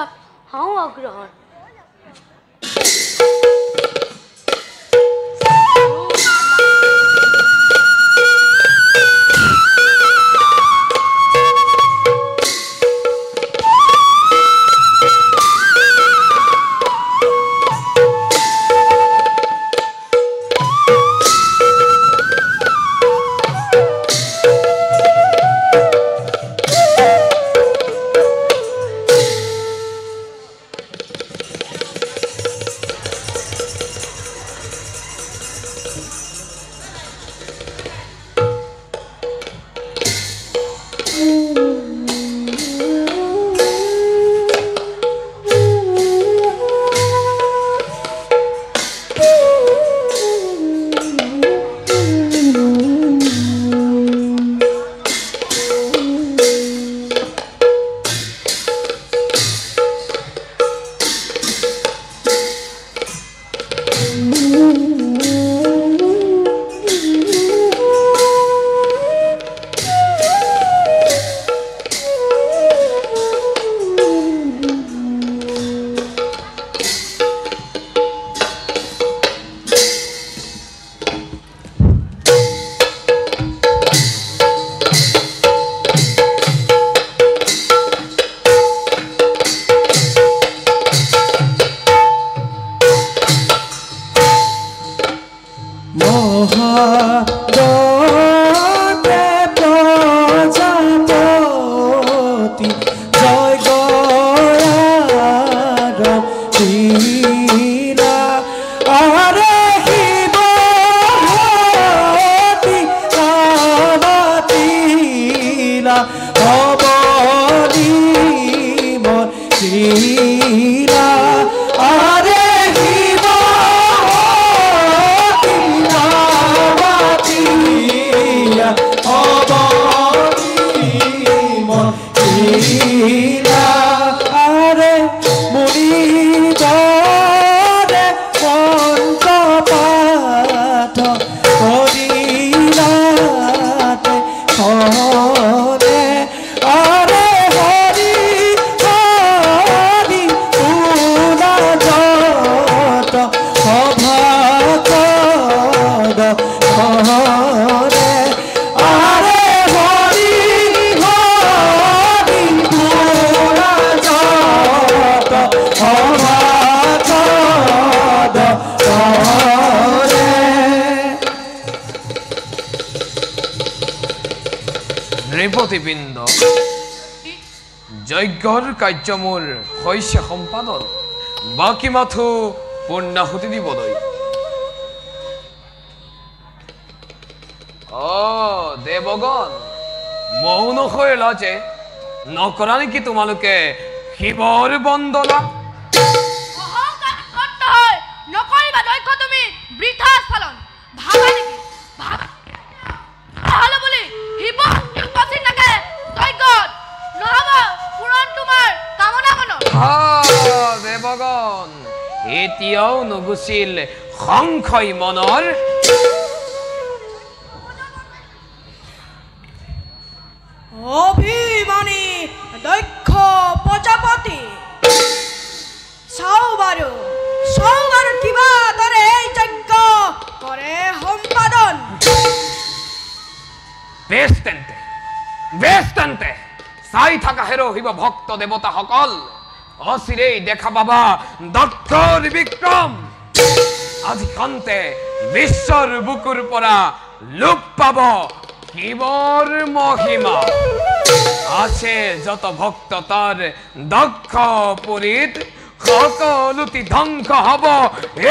কৰাত হাও আগ্ৰহৰ নৃপতিবৃন্দ যজ্ঞৰ কাৰ্য মোৰ হৈছে সম্পাদন বাকী মাথো পূৰ্ণাহুতি দিবলৈ দেৱগণ মৌন হৈ লাজে নকৰা নেকি তোমালোকে শিৱৰ বন্দনা নকৰিবা দক্ষ তুমি বৃথা স্খলন ভাবা নেকি ভাবা হলো বুলি শিৱ পছি নাকে দক্ষ নহব পুৰণ তোমাৰ কামনা মন দেৱগণ এতিয়াও নুগুছিল সংশয় মনৰ অভিমানী দক্ষ প্ৰজাপতি চাও বাৰু কিবা দৰে এই যজ্ঞ কৰে সম্পাদন বেশ তেন্তে চাই থাকা হেৰো শিৱ ভক্ত দেৱতাসকল অচিৰেই দেখা পাবা দক্ষৰ বিক্ৰম আজি কান্তে বিশ্বৰ বুকুৰ পৰা লোপ পাব শিৱৰ মহিমা আছে যত ভক্ত তাৰ দক্ষ পুৰীত সকলোটি ধ্বংস হব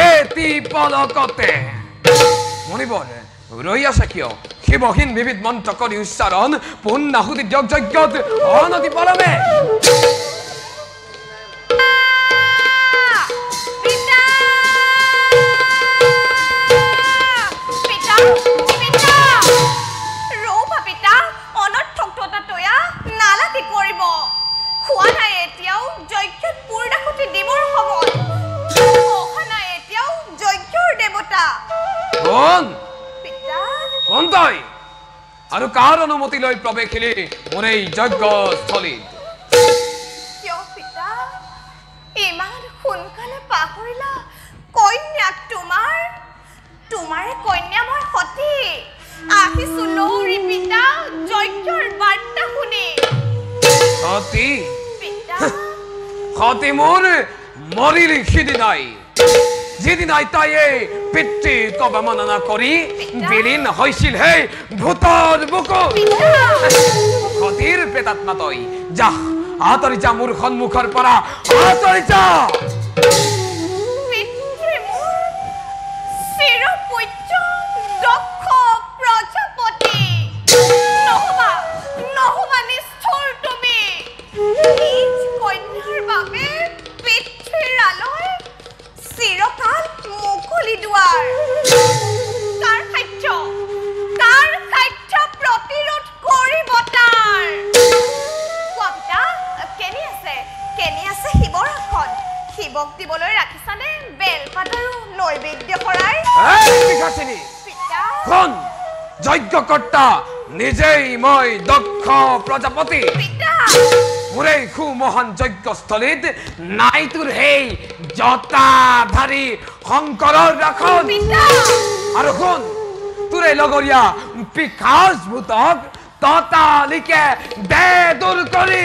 এটি পলকতে মণিবৰ ৰৈ আছে কিয় শিৱহীন বিবিধ মন্ত্ৰ কৰি উচ্চাৰণ পূৰ্ণাহুতি দিয়ক যজ্ঞত অনতি পৰমে আৰু কাৰ অনুমতি লৈ প্ৰৱেশিলি মোৰ এই যজ্ঞস্থলীত সোনকালে পাহৰিলা কন্যাক তোমাৰে কন্যা মই সতী আহিছো লৌৰি পিতা যজ্ঞৰ বাৰ্তা শুনি সতী পিতা সতী মোৰ মৰিলি সিদিনাই যিদিনাই তাইয়ে পিতৃক অৱমাননা কৰি বিলীন হৈছিল হে ভূতৰ বুকুত সতীৰ প্ৰেতাত্মা তই যা আঁতৰি যা মোৰ সন্মুখৰ পৰা আঁতৰি যা শিৱক দিবলৈ ৰাখিছানে বেলপাত আৰু নৈবেদ্য কৰাই কোন যজ্ঞকৰ্তা নিজেই মই দক্ষ প্ৰজাপতি মোৰে খু মহান যজ্ঞস্থলীত নাই তোৰ সেই জটাধাৰী শংকৰৰ ৰাখন আৰু শুন তোৰে লগৰীয়া পিখাচ ভূতক ততালিকে দে দূৰ কৰি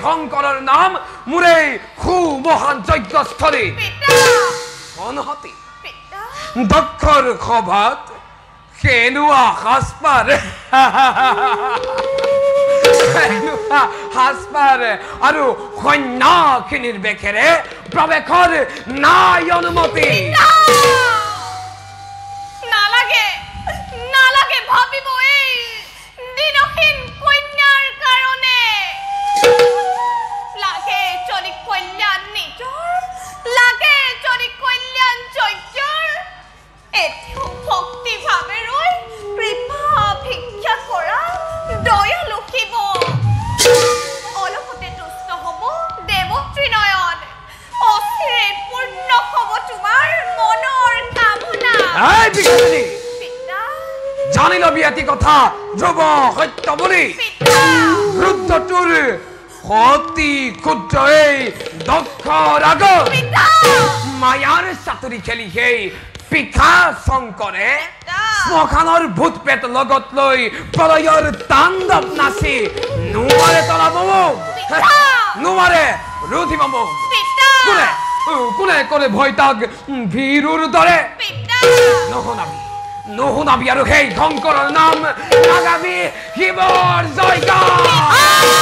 শংকৰৰ নাম মোৰে খু মহান যজ্ঞস্থলী অনহতি দক্ষৰ সভাত কেনুৱা সাজপাৰ আৰু সৈন্যখিনিৰ বেখেৰে প্ৰৱেশৰ নাই অনুমতি নালাগে ভাবিব এই দিনহীন কন্যাৰ কাৰণে লাগে যদি কল্যাণ নিজৰ লাগে যদি কল্যাণ যজ্ঞৰ এতিয়াও ভক্তি ভাৱে ৰৈ কৃপা ভিক্ষা কৰা দয়ালু শিৱ অলপতে তুষ্ট হ'ব দেৱত্ৰী নয়ন অচিৰে পূৰ্ণ হ'ব তোমাৰ মনৰ কামনা জানি লবি এটি কথা ধ্ৰুৱ সত্য বুলি ৰুদ্ৰটোৰ সতী ক্ষুদ্ৰ এই দক্ষৰ আগত মায়াৰ চাতুৰি খেলি সেই পিখা শংকৰে শ্মশানৰ ভূত পেট লগত লৈ প্ৰলয়ৰ তাণ্ডৱ নাচি নোৱাৰে তলাব নোৱাৰে ৰুধিব মোক কোনে কৰে ভয় তাক ভীৰুৰ দৰে নুশুনাবি আৰু সেই শংকৰৰ নাম নাগাবি শিৱৰ জয়গান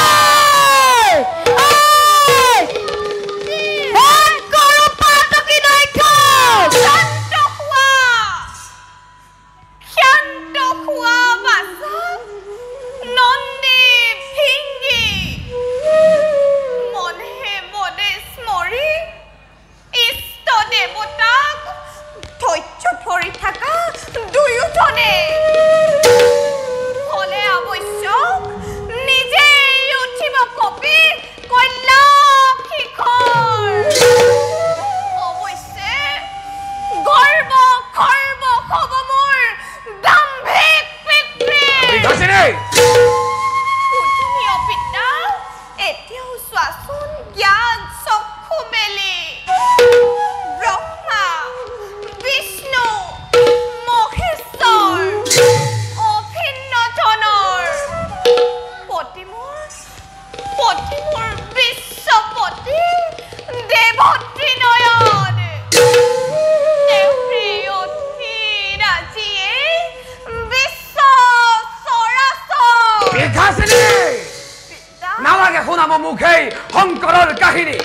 মুখে শংকৰৰ কাহিনী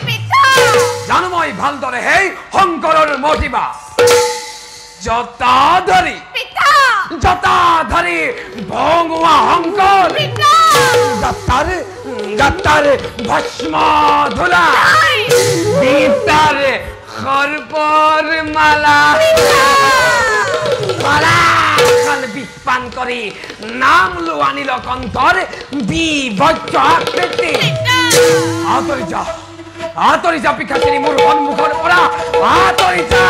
জানো মই ভালদৰে সেই শংকৰৰ মহিমা জটাধাৰী পিতা জটাধাৰী ভঙুৱা শংকৰ গাতাৰে ভস্ম ধূলা পিতাৰে সৰ্পৰ মালা মালাখন বিস্পান কৰি নাম লোৱা নীলকণ্ঠৰ বিভৎস আকৃতি আঁতৰি যা পিশাচিনী মোৰ সন্মুখৰ পৰা আঁতৰি যা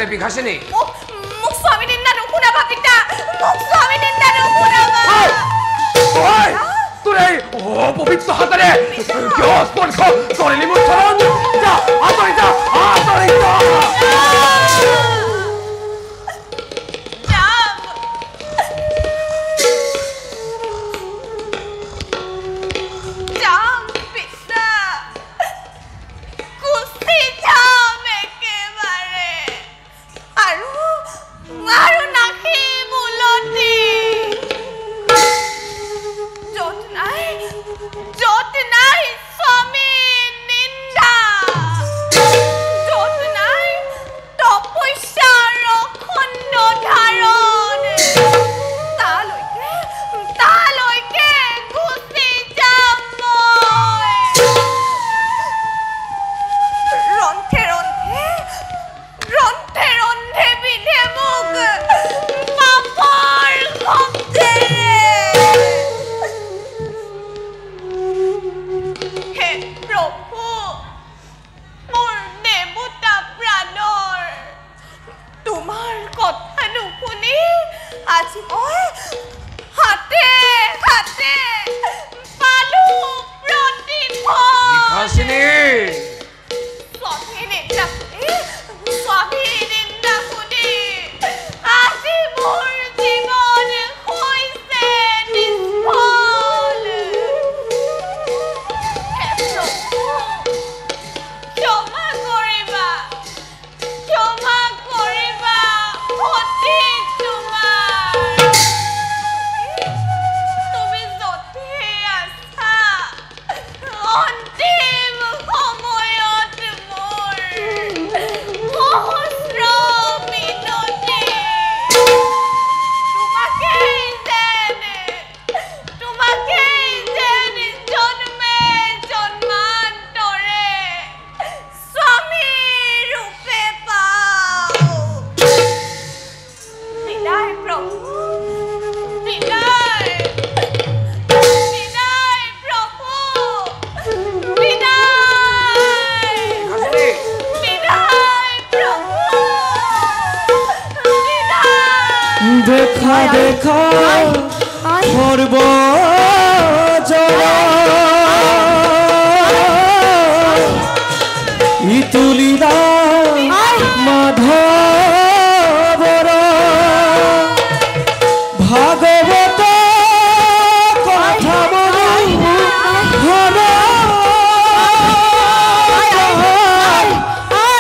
বিঘাসিনী মোক স্বামী নিন্দা নুশুনাবা পিতা মোক স্বামী নিন্দা নুশুনাবা ঐ তোৰ এই অপবিত্ৰ হাতেৰে কিয় স্পৰ্শ কৰিলি মোৰ চৰণ যা আঁতৰি যা দেখা দেখা সর্ব ইতুলিলা মাধবর ভাগবত কথা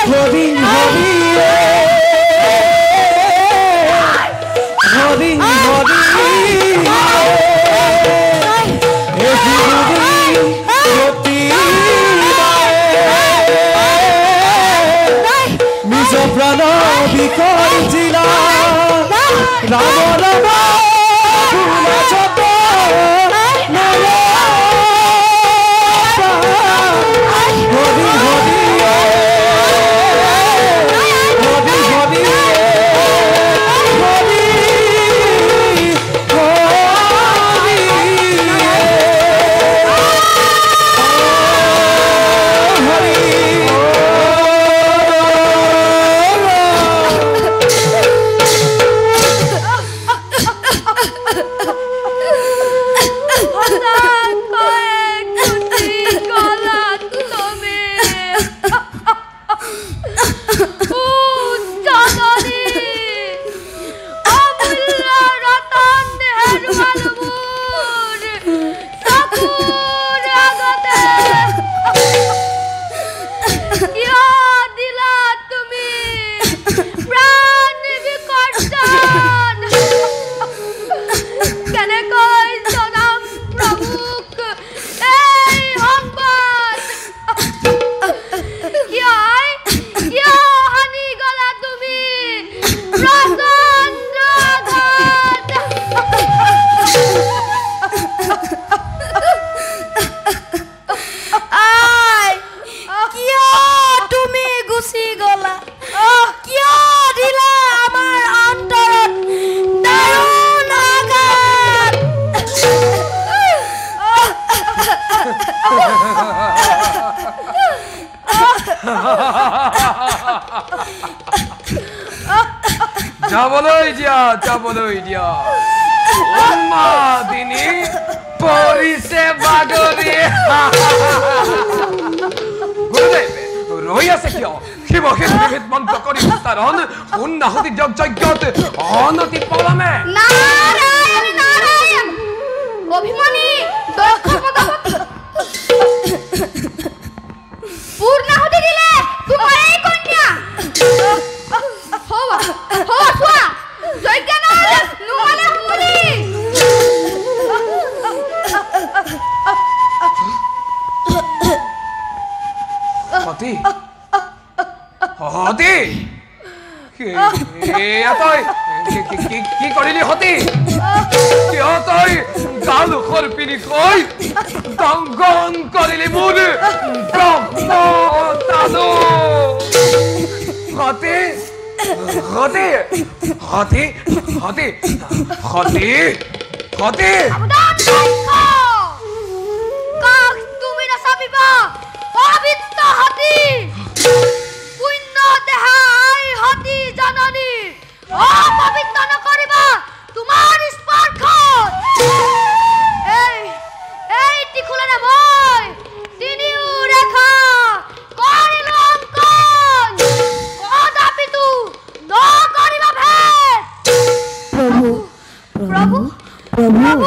হরি হরি হরি নিজ প্রাণ বিকজিলা রাম রাম ছোট হরি হরি দিয়া যাবলৈ দিয়া উন্মাদিনী পৰিছে বাগৰি গুৰুদেৱ ৰৈ আছে কিয় শিৱহিত বিহিত মন্ত্ৰ কৰি উচ্চাৰণ পুণ্যাহুতি যজ্ঞত অনতি পলমে নাৰায়ণ নাৰায়ণ অভিমানী দক্ষ পূৰ্ণাহুতি দিলে তোমাৰ এই কন্যা হওয়া চোৱা যজ্ঞানল নহলে শুনি হতি হতি তই কি কৰিলি হতি কিয় তই গাল খৰপিনি কৈ দংগন কৰিলি মোৰ তালু হতি হতি হতি হতি হতি হতি কাক তুমি নাচাবিবা পবিত্ৰ হাতী পুণ্য দেহাই হাতী জাননী অপবিত্ৰ নকৰিবা তোমাৰ স্পৰ্শ এই টিকুলাৰে মই তিনিও ৰেখা কৰিলো অংকন কদাপিতো নকৰিবা ভেদ প্ৰভু প্ৰভু প্ৰভু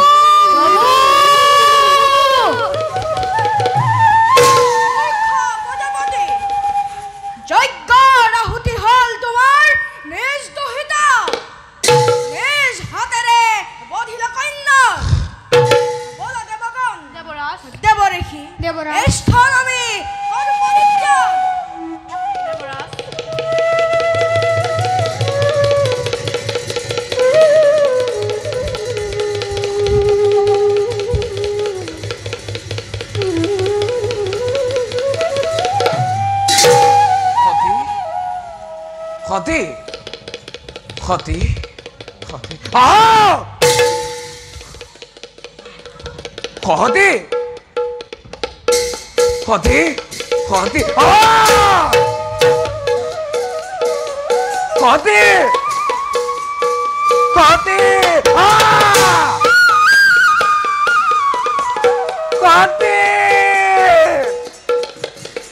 যজ্ঞৰ আহুতি হল তোমাৰ নিজ দুহিতা নিজ হাতেৰে বধিলা কন্যা বল দেৱগণ দেৱৰাজ দেৱঋষি দেৱৰাজ এই স্থান আমি কৰো পৰিত্যাগ দেৱৰাজ হতি হতি হতি হতি হতি হতি হতি হতি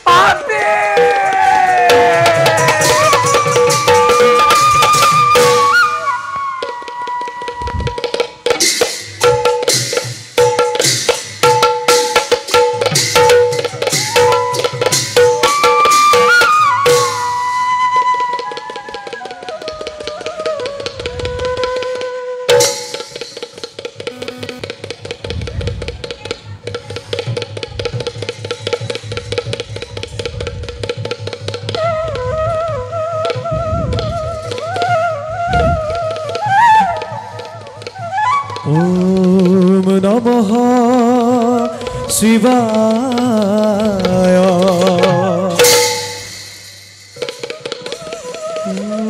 হতি ओम नमः शिवाय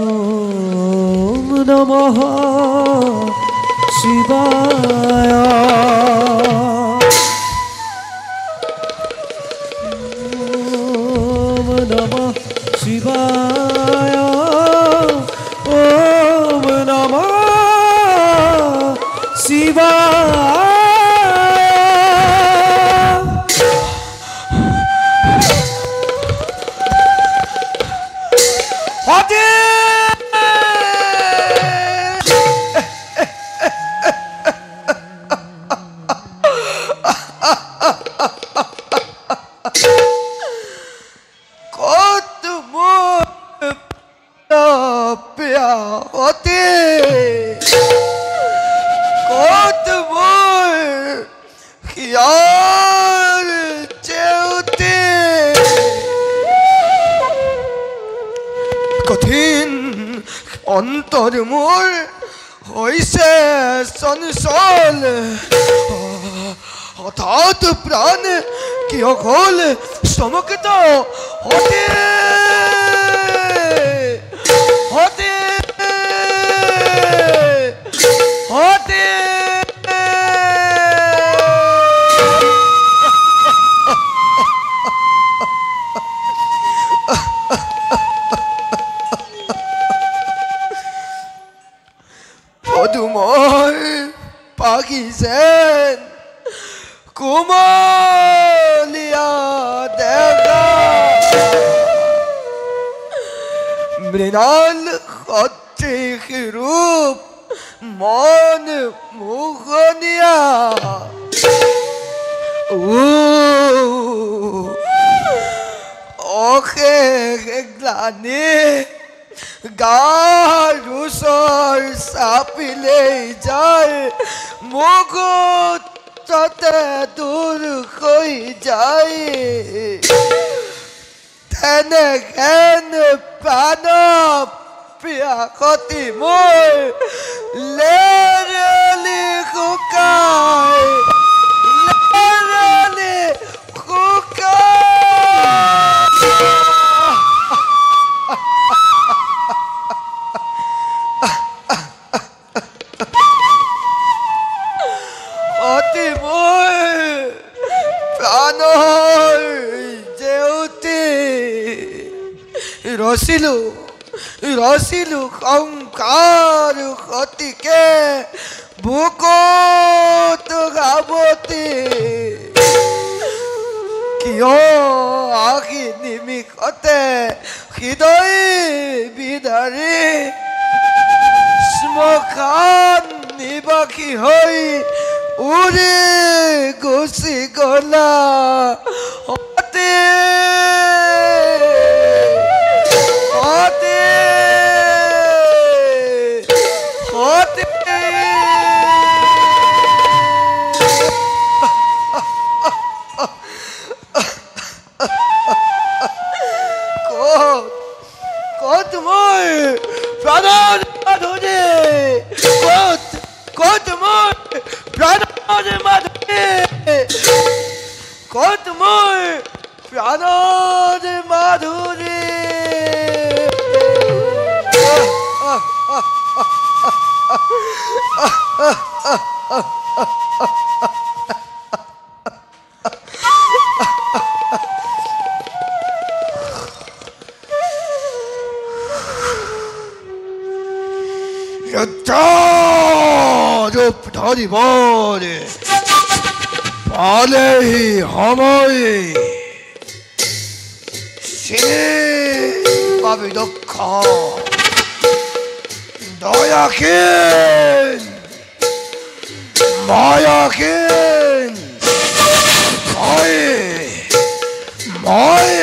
ओम नमः शिवाय ओम नमः शिवाय ओम नमः शिवाय কঠিন অন্তর মোর হইছে চঞ্চল হঠাৎ প্রাণ কি হল সমকিত হতে হতে হতে ভাগিছেন কুমলীয়া দেখা মৃণাল সদৃশ ৰূপ মন মোহনীয়া অশেষ গ্লানি গাৰ ওচৰ চাপিলেই যায় মুকুটতে দূৰ হৈ যায় তেনেহেন প্ৰাণৱ প্ৰিয়াসতী মোৰ লেৰেলি শুকাই লেৰেলি অতি মোৰ প্ৰাণৰ জেউতি ৰচিলোঁ সংসাৰ সতিকে বুকুত গাবতি কিয় আহি নিমিষতে হৃদয় বিদাৰি শ্মশান নিবাসী হৈ উৰি গুচি গলা অতি অতি অতি ক'ত মোৰ প্ৰাণৰ মাধুৰী ক'ত মোৰ প্ৰাণৰ মাধুৰী ক'ত মোৰ প্ৰাণৰ মাধুৰী ৰূপ ধৰিবলে পালেহি সময় চিনি পাবি দক্ষ দয়াহীন মায়াহীন মই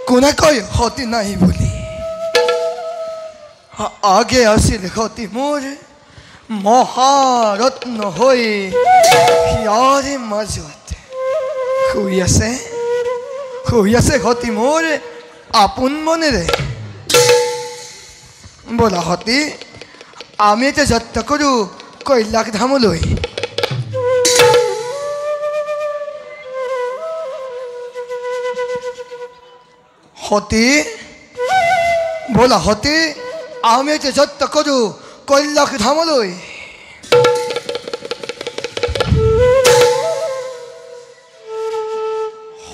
কোনে কয় সতী নাই বুলি আগে আছিল সতী মোৰ মহাৰত্ন হৈ সিয়াৰে মাজত শুই আছে সতী মোৰ আপোন মনেৰে বলা সতী আমি এতিয়া যাত্ৰা কৰোঁ কৈলাশ ধামলৈ সতী বলা সতী আমি এতিয়া যাত্ৰা কৰোঁ কৈলাশ ধামলৈ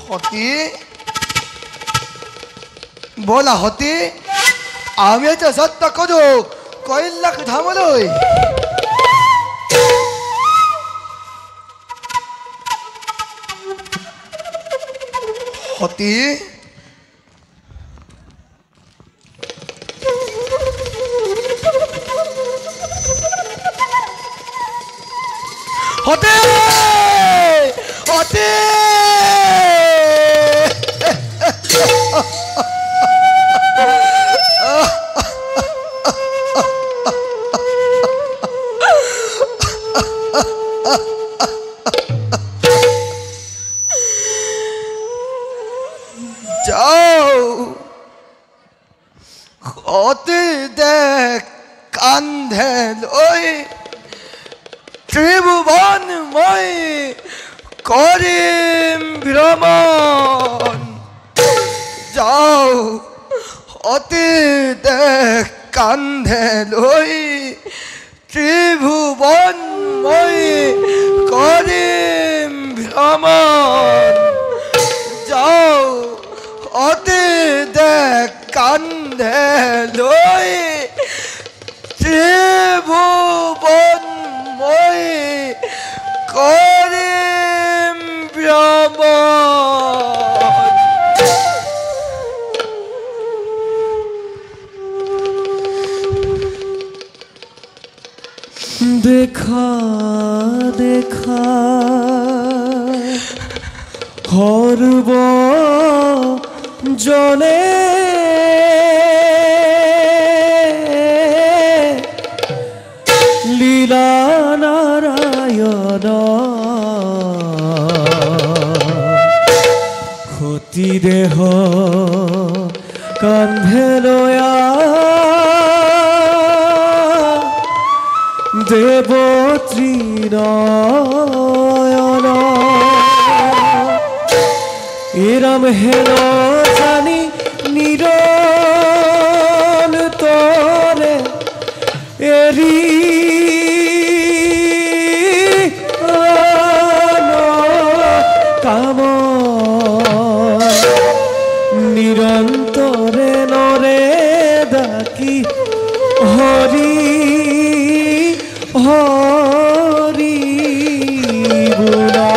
সতী বলা সতী আমি এতিয়া যাত্ৰা কৰোঁ কৈলাশ ধামলৈ সতী হতে হতে যাও হতে দেখ কান্ধে লৈ ত্রিভুবন মই করিম ভ্রমণ যাও অতি দেখ কান্ধে লই ত্রিভুবন মই করিম ভ্রমণ যাও অতি দেখ কান্ধে লই ত্রিভুবন মই করিম সর্ব জনে লীলা নারায়ণ ক্ষতি দেহ কান্ধে লয়া দেবত্রী নয়ন এরম হেন জানি নিরন তোরে এরি কাম নিরন্তরে নরে ডাকি হরি হরি বুলা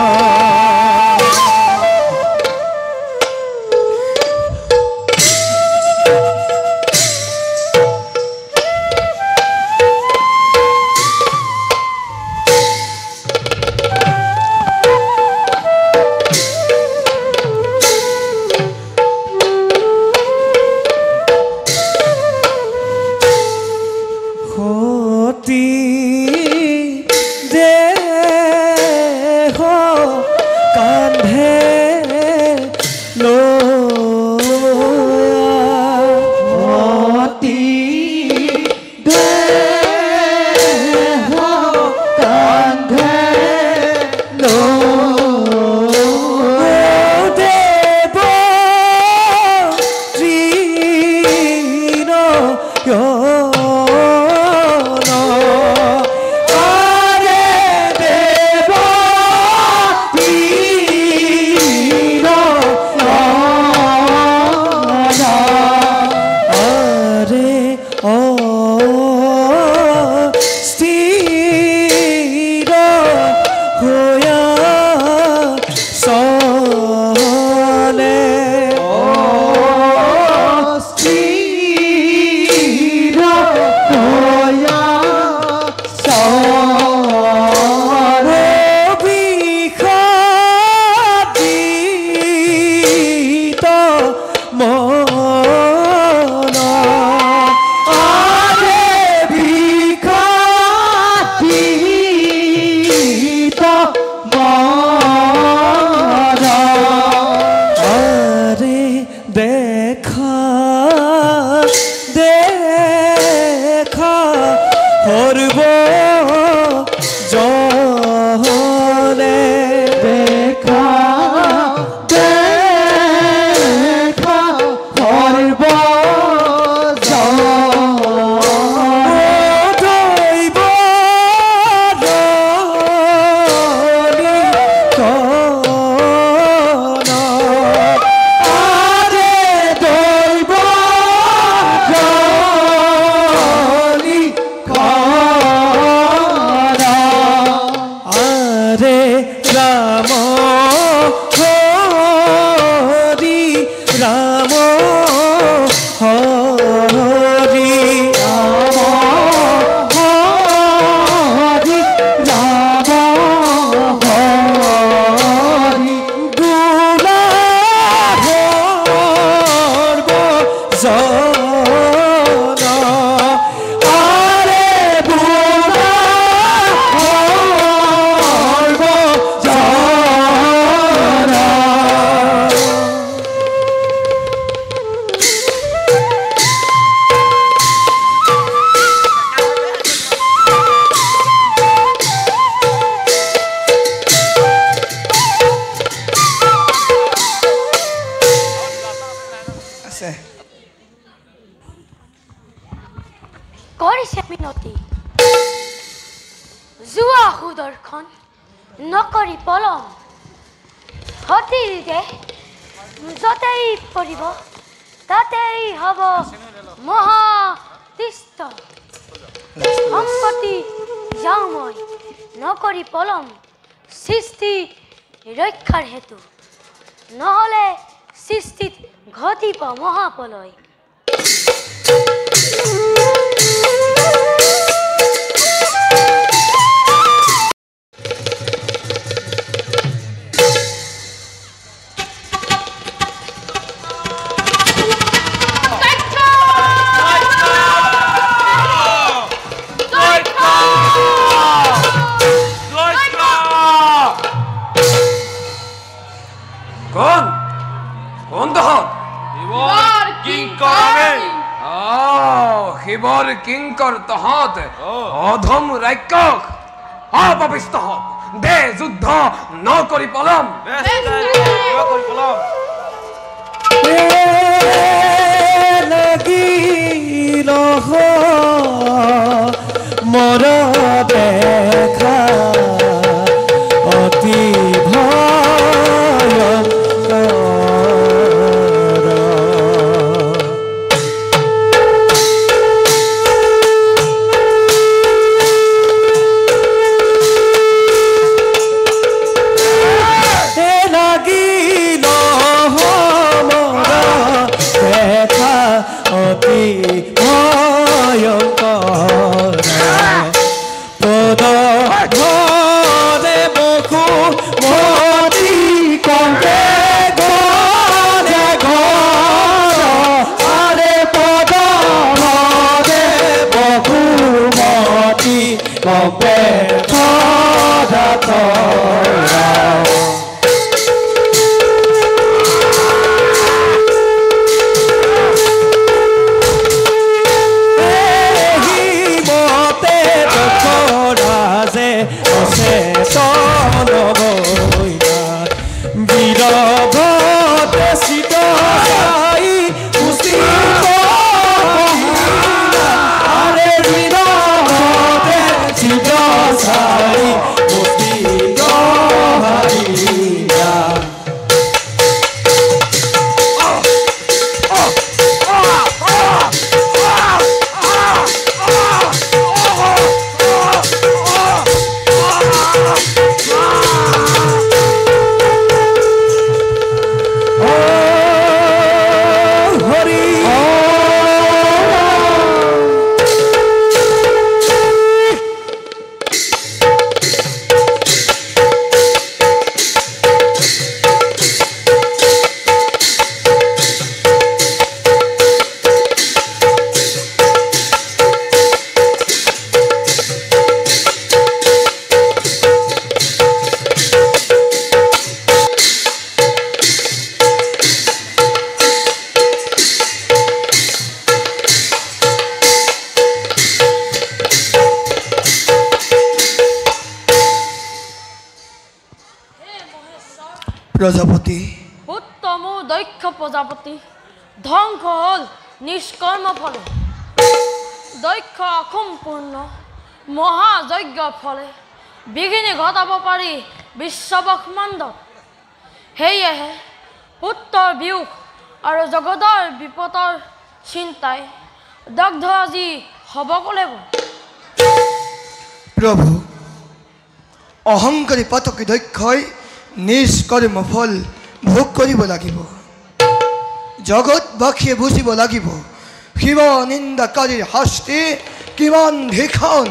কৰিছে মিনতি যোৱা সুদৰ্শন নকৰি পলম সতীৰ দেহ য'তেই পৰিব তাতেই হ'ব মহাতিষ্ঠ সম্পত্তি যাওঁ মই নকৰি পলম সৃষ্টি ৰক্ষাৰ হেতু নহ'লে সৃষ্টিত ঘটিব মহাপলয় কোন কোন তহঁত শিৱৰ কিংকৰ আমি। শিৱৰ কিংকৰ তহঁত অধম ৰাক্ষস অপাপিষ্ট হওক দে যুদ্ধ নকৰি পলম লাগিল মৰ দেখা অতি প্ৰজাপতি উত্তম দক্ষ প্ৰজাপতি ধ্বংস হল নিষ্কৰ্ম ফলে দক্ষ অসম্পূৰ্ণ মহাযজ্ঞ ফলে বিঘিনি ঘটাব পাৰি বিশ্বব্ৰহ্মাণ্ডত সেয়েহে পুত্ৰৰ বিয়োগ আৰু জগতৰ বিপদৰ চিন্তাই দগ্ধ আজি হ'ব ক'লে প্ৰভু অহংকাৰী পাতকী দক্ষই নিজ কৰ্ম ফল ভোগ কৰিব লাগিব জগতবাসীয়ে বুজিব লাগিব শিৱ নিন্দাকাৰীৰ শাস্তি কিমান ভীষণ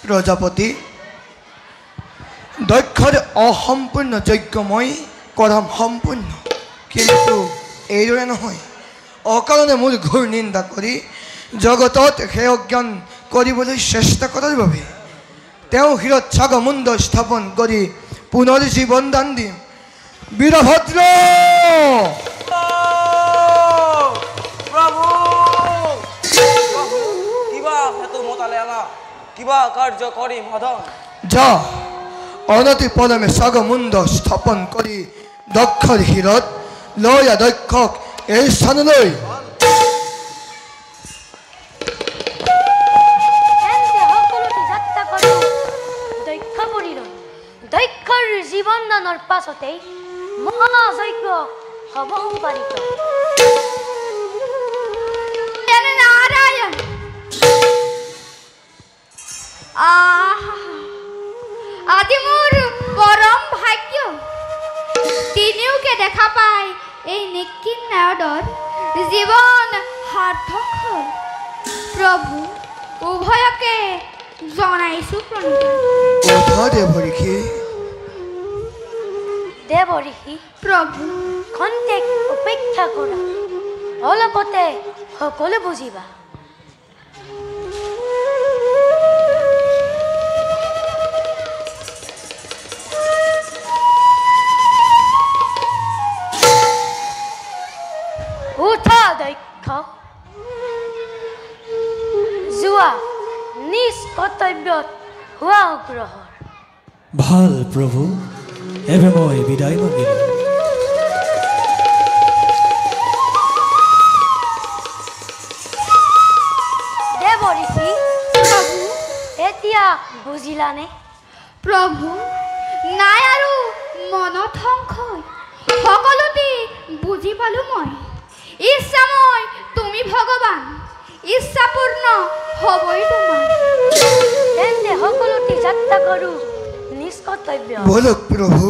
প্ৰজাপতি দক্ষৰ অসম্পূৰ্ণ যজ্ঞ মই কৰাম সম্পূৰ্ণ কিন্তু এইদৰে নহয় অকাৰণে মোৰ ঘোৰ নিন্দা কৰি জগতত সেই অজ্ঞান কৰিবলৈ চেষ্টা কৰাৰ বাবে তেওঁ শিৰত ছাগমুণ্ড স্থাপন কৰি পুনৰ জীৱন দান দিম বীৰভদ্ৰ প্ৰভু কিবা হেতু মতালে আনা কিবা কাৰ্য কৰিম সদন যা অনতি পলমে ছাগমুণ্ড স্থাপন কৰি দক্ষৰ শিৰত লৈ দক্ষক এই স্থানলৈ দক্ষৰ জীৱন দানৰ পাছতেই মহাযজ্ঞ হ'ব পাৰিব নাৰায়ণ আজি মোৰ পৰম ভাগ্য তিনিওকে দেখা পাই এই নিকিন নায়দৰ জীৱন সাৰ্থক হ'ল প্ৰভু উভয়কে জনাইছো দেৱঋষি দেৱঋষি প্ৰভু খন্তেক অপেক্ষা কৰা অলপতে সকলো বুজিবা প্ৰহৰ ভাল প্ৰভু এবে মই বিদায় মাগিলোঁ দেৱ ঋষি প্ৰভু এতিয়া বুজিলানে প্ৰভু নাই আৰু মনত সংশয় সকলোতে বুজি পালোঁ মই ইচ্ছাময় তুমি ভগৱান ইচ্ছাপূৰ্ণ হ'বই তোমাৰ তেন্তে সকলোতে যাত্ৰা কৰোঁ নিজ কৰ্তব্য বলক প্ৰভু